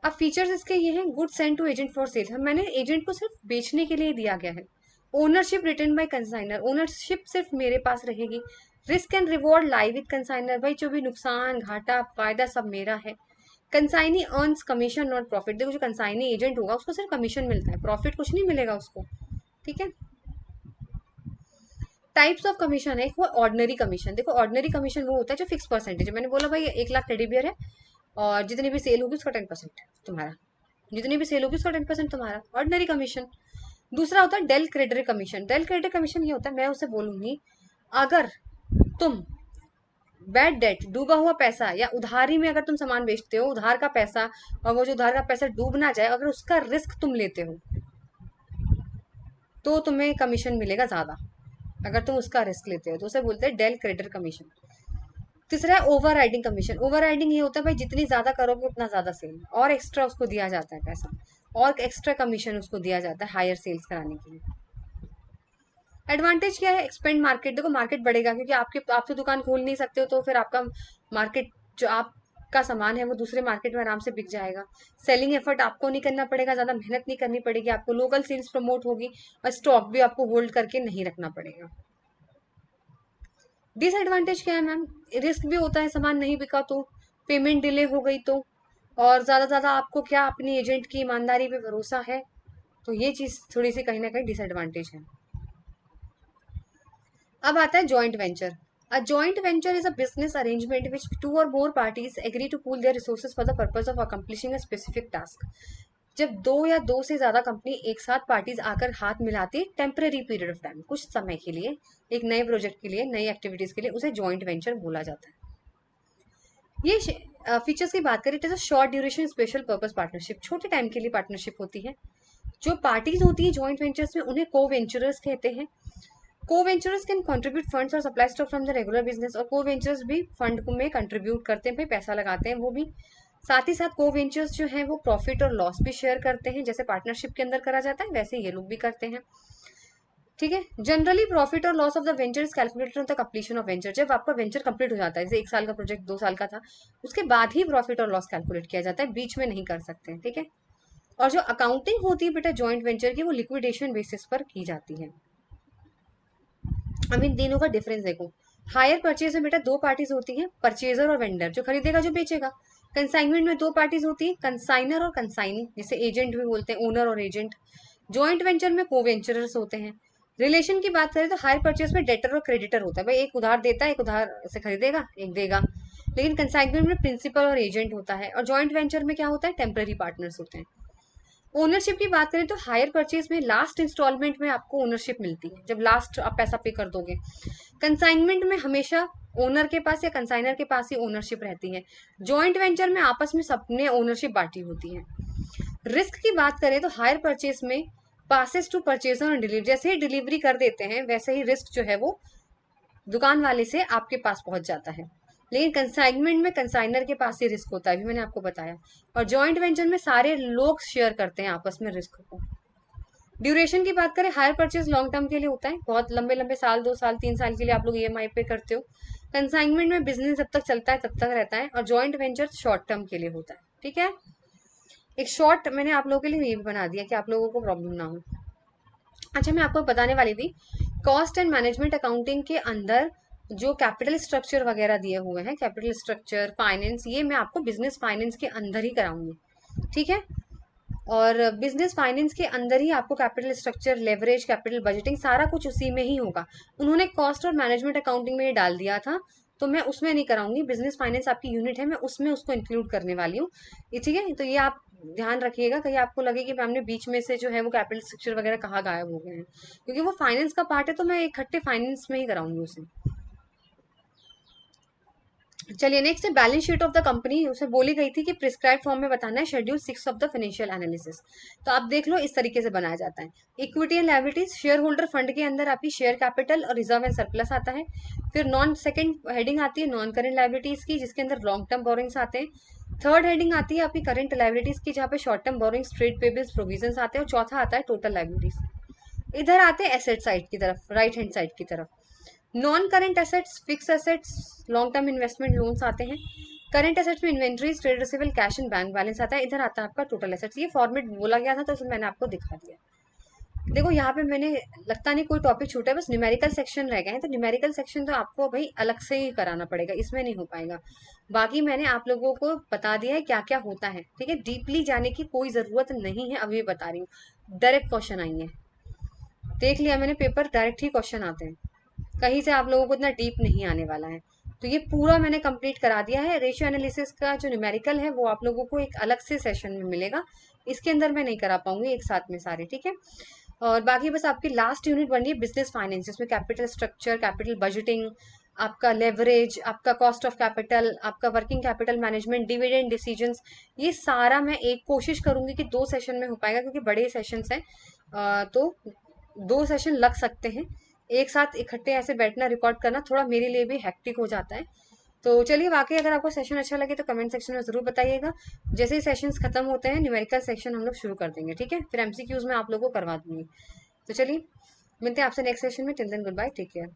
अब फीचर्स इसके ये हैं, good send to agent for sale, मैंने एजेंट को सिर्फ बेचने के लिए दिया गया है। Ownership return by consignor, ownership सिर्फ मेरे पास रहेगी। Risk and reward live with consignor, भाई जो भी नुकसान घाटा फायदा सब मेरा है। Consignee earns commission not profit, देखो जो कंसाइनी एजेंट होगा उसको सिर्फ कमीशन मिलता है, प्रॉफिट कुछ नहीं मिलेगा उसको, ठीक है। टाइप्स ऑफ कमीशन है, एक वो ऑर्डिनरी कमीशन, देखो ऑर्डिनरी कमीशन वो होता है जो फिक्स परसेंटेज है, मैंने बोला भाई 1 लाख टेडी बियर है और जितनी भी सेल होगी उसका 10% तुम्हारा, जितनी भी सेल होगी उसका 10% तुम्हारा, ऑर्डिनरी कमीशन। दूसरा होता है del creditor commission, del creditor commission ये होता है, मैं उसे बोलूंगी अगर तुम बैड डेट, डूबा हुआ पैसा या उधारी में अगर तुम सामान बेचते हो, उधार का पैसा, और वो जो उधार का पैसा डूब ना जाए, अगर उसका रिस्क तुम लेते हो तो तुम्हें कमीशन मिलेगा ज्यादा, अगर तुम उसका रिस्क लेते हो तो उसे बोलते हैं डेल क्रेडिटर कमीशन। तीसरा है over riding commission, over riding ये होता है भाई जितनी ज्यादा करोगे उतना ज्यादा सेल और एक्स्ट्रा उसको दिया जाता है पैसा, और एक्स्ट्रा कमीशन उसको दिया जाता है हायर सेल्स कराने के लिए। एडवांटेज क्या है, एक्सपेंड मार्केट, देखो मार्केट बढ़ेगा क्योंकि आप तो दुकान खोल नहीं सकते हो, तो फिर आपका मार्केट जो आपका सामान है वो दूसरे मार्केट में आराम से बिक जाएगा। सेलिंग एफर्ट आपको नहीं करना पड़ेगा, ज्यादा मेहनत नहीं करनी पड़ेगी आपको, लोकल सेल्स प्रमोट होगी और स्टॉक भी आपको होल्ड करके नहीं रखना पड़ेगा। डिसएडवांटेज क्या है मैम, रिस्क भी होता है, सामान नहीं बिका तो, पेमेंट डिले हो गई तो, और ज्यादा आपको क्या अपनी एजेंट की ईमानदारी पे भरोसा है, तो ये चीज थोड़ी सी कहीं ना कहीं डिसएडवांटेज है। अब आता है joint venture. A joint venture is a business arrangement which two or more parties agree to pool their resources for the purpose of accomplishing a specific task. जब दो या दो से ज्यादा कंपनी एक साथ पार्टीज आकर हाथ मिलाती है टेम्पररी पीरियड ऑफ टाइम, कुछ समय के लिए, एक नए प्रोजेक्ट के लिए, नई एक्टिविटीज के लिए, उसे जॉइंट वेंचर बोला जाता है। ये फीचर्स की बात करें, it is a short duration special purpose partnership, छोटे टाइम के लिए पार्टनरशिप होती है। जो पार्टीज होती है जॉइंट वेंचर्स में उन्हें को वेंचरर्स कहते हैं। को वेंचर्स कैन कंट्रीब्यूट फंड्स और supply stock from the regular business, और को वेंचर्स भी फंड में कंट्रीब्यूट करते हैं, भाई पैसा लगाते हैं वो भी। साथ ही साथ को वेंचर्स जो हैं वो प्रॉफिट और लॉस भी शेयर करते हैं, जैसे पार्टनरशिप के अंदर करा जाता है वैसे ये लोग भी करते हैं, ठीक है। जनरली प्रॉफिट और loss of the venture is calculated on the completion of venture, जब आपका वेंचर कंप्लीट हो जाता है, जैसे 1 साल का प्रोजेक्ट 2 साल का था, उसके बाद ही प्रॉफिट और लॉस कैलकुलेट किया जाता है, बीच में नहीं कर सकते हैं, ठीक है। और जो अकाउंटिंग होती है बेटा जॉइंट वेंचर की, वो लिक्विडेशन बेसिस पर की जाती है। अब इन तीनों का डिफरेंस देखो, हायर परचेज में बेटा दो पार्टीज होती हैं, परचेजर और वेंडर, जो खरीदेगा जो बेचेगा। कंसाइनमेंट में दो पार्टीज होती है, कंसाइनर और कंसाइनी, जिसे एजेंट भी बोलते हैं, ओनर और एजेंट। जॉइंट वेंचर में को वेंचरर्स होते हैं। रिलेशन की बात करें तो हायर परचेज में डेटर और क्रेडिटर होता है, भाई एक उधार देता है, एक उधार से खरीदेगा, एक देगा। लेकिन कंसाइनमेंट में प्रिंसिपल और एजेंट होता है, और जॉइंट वेंचर में क्या होता है, टेम्पररी पार्टनर्स होते हैं। ओनरशिप की बात करें तो हायर परचेज में लास्ट इंस्टॉलमेंट में आपको ओनरशिप मिलती है, जब लास्ट आप पैसा पे कर दोगे। कंसाइनमेंट में हमेशा ओनर के पास या कंसाइनर के पास ही ओनरशिप रहती है। जॉइंट वेंचर में आपस में सबने ओनरशिप बांटी होती है। रिस्क की बात करें तो हायर परचेज में पासेस टू परचेजर और डिलीवरी, जैसे ही डिलीवरी कर देते हैं वैसे ही रिस्क जो है वो दुकान वाले से आपके पास पहुंच जाता है। लेकिन कंसाइनमेंट में कंसाइनर के पास ही रिस्क होता है, अभी मैंने आपको बताया। और जॉइंट वेंचर में सारे लोग शेयर करते हैं आपस में रिस्क को। ड्यूरेशन की बात करें, हायर परचेज लॉन्ग टर्म के लिए होता है, बहुत लंबे लंबे साल, 2 साल 3 साल के लिए आप लोग ईएमआई पे करते हो। कंसाइनमेंट में बिजनेस जब तक चलता है तब तक रहता है, और जॉइंट वेंचर शॉर्ट टर्म के लिए होता है, ठीक है। एक शॉर्ट मैंने आप लोगों के लिए ये भी बना दिया कि आप लोगों को प्रॉब्लम ना हो। अच्छा, मैं आपको बताने वाली थी, कॉस्ट एंड मैनेजमेंट अकाउंटिंग के अंदर जो कैपिटल स्ट्रक्चर वगैरह दिए हुए हैं, कैपिटल स्ट्रक्चर फाइनेंस, ये मैं आपको बिजनेस फाइनेंस के अंदर ही कराऊंगी, ठीक है। और बिजनेस फाइनेंस के अंदर ही आपको capital structure, leverage, capital budgeting, सारा कुछ उसी में ही होगा। उन्होंने कॉस्ट और मैनेजमेंट अकाउंटिंग में ये डाल दिया था, तो मैं उसमें नहीं कराऊंगी, बिजनेस फाइनेंस आपकी यूनिट है, मैं उसमें उसको इंक्लूड करने वाली हूँ, ठीक है। तो ये आप ध्यान रखिएगा, कहीं आपको लगे कि मैम ने बीच में से जो है वो कैपिटल स्ट्रक्चर वगैरह कहाँ गायब हो गए हैं, क्योंकि वो फाइनेंस का पार्ट है, तो मैं इकट्ठे फाइनेंस में ही कराऊंगी उसे। चलिए नेक्स्ट है balance sheet of the company. उसे बोली गई थी कि प्रिस्क्राइब फॉर्म में बताना है schedule 6 of the financial analysis. तो आप देख लो इस तरीके से बनाया जाता है। Equity and liabilities, share holder fund के अंदर आपकी शेयर कैपिटल और रिजर्व एंड सरप्लस आता है। फिर नॉन सेकंड हेडिंग आती है नॉन करेंट लायबिलिटीज की, जिसके अंदर लॉन्ग टर्म बोरिंग्स आते हैं। थर्ड हेडिंग आती है आपकी करंट लायबिलिटीज की, जहाँ पे short term borrowings, trade payables, provisions आते हैं। और चौथा आता है टोटल लायबिलिटीज। इधर आते हैं एसेट साइड की तरफ, राइट हैंड साइड की तरफ। Non current assets, fix assets, long term investment loans आते हैं। करंट एसेट्स में inventories, trade receivable, cash and bank balance आता है। इधर आता है आपका टोटल एसेट्स। ये फॉर्मेट बोला गया था तो इसमें मैंने आपको दिखा दिया। देखो यहाँ पे मैंने, लगता नहीं कोई टॉपिक छूटा है, बस न्यूमेरिकल सेक्शन रह गए हैं। तो न्यूमेरिकल सेक्शन तो आपको भाई अलग से ही कराना पड़ेगा, इसमें नहीं हो पाएगा। बाकी मैंने आप लोगों को बता दिया है क्या क्या होता है, ठीक है। डीपली जाने की कोई जरूरत नहीं है, अभी बता रही हूँ। डायरेक्ट क्वेश्चन आएंगे, देख लिया मैंने पेपर, डायरेक्ट ही क्वेश्चन आते हैं। कहीं से आप लोगों को इतना डीप नहीं आने वाला है। तो ये पूरा मैंने कंप्लीट करा दिया है। रेशियो एनालिसिस का जो न्यूमेरिकल है वो आप लोगों को एक अलग से सेशन में मिलेगा, इसके अंदर मैं नहीं करा पाऊंगी एक साथ में सारे, ठीक है। और बाकी बस आपकी लास्ट यूनिट बन रही है बिजनेस फाइनेंस, जिसमें कैपिटल स्ट्रक्चर, कैपिटल बजटिंग, आपका लेवरेज, आपका कॉस्ट ऑफ कैपिटल, आपका working capital management, dividend decisions, ये सारा मैं एक कोशिश करूंगी कि 2 सेशन में हो पाएगा, क्योंकि बड़े सेशंस हैं। तो 2 सेशन लग सकते हैं। एक साथ इकट्ठे ऐसे बैठना रिकॉर्ड करना थोड़ा मेरे लिए भी हेक्टिक हो जाता है। तो चलिए, वाकई अगर आपको सेशन अच्छा लगे तो कमेंट सेक्शन में जरूर बताइएगा। जैसे ही सेशंस खत्म होते हैं न्यूमेरिकल सेक्शन हम लोग शुरू कर देंगे, ठीक है। फिर एमसीक्यूज में आप लोगों को करवा दूंगी। तो चलिए, मिलते हैं आपसे नेक्स्ट सेशन में। Till then goodbye, take care.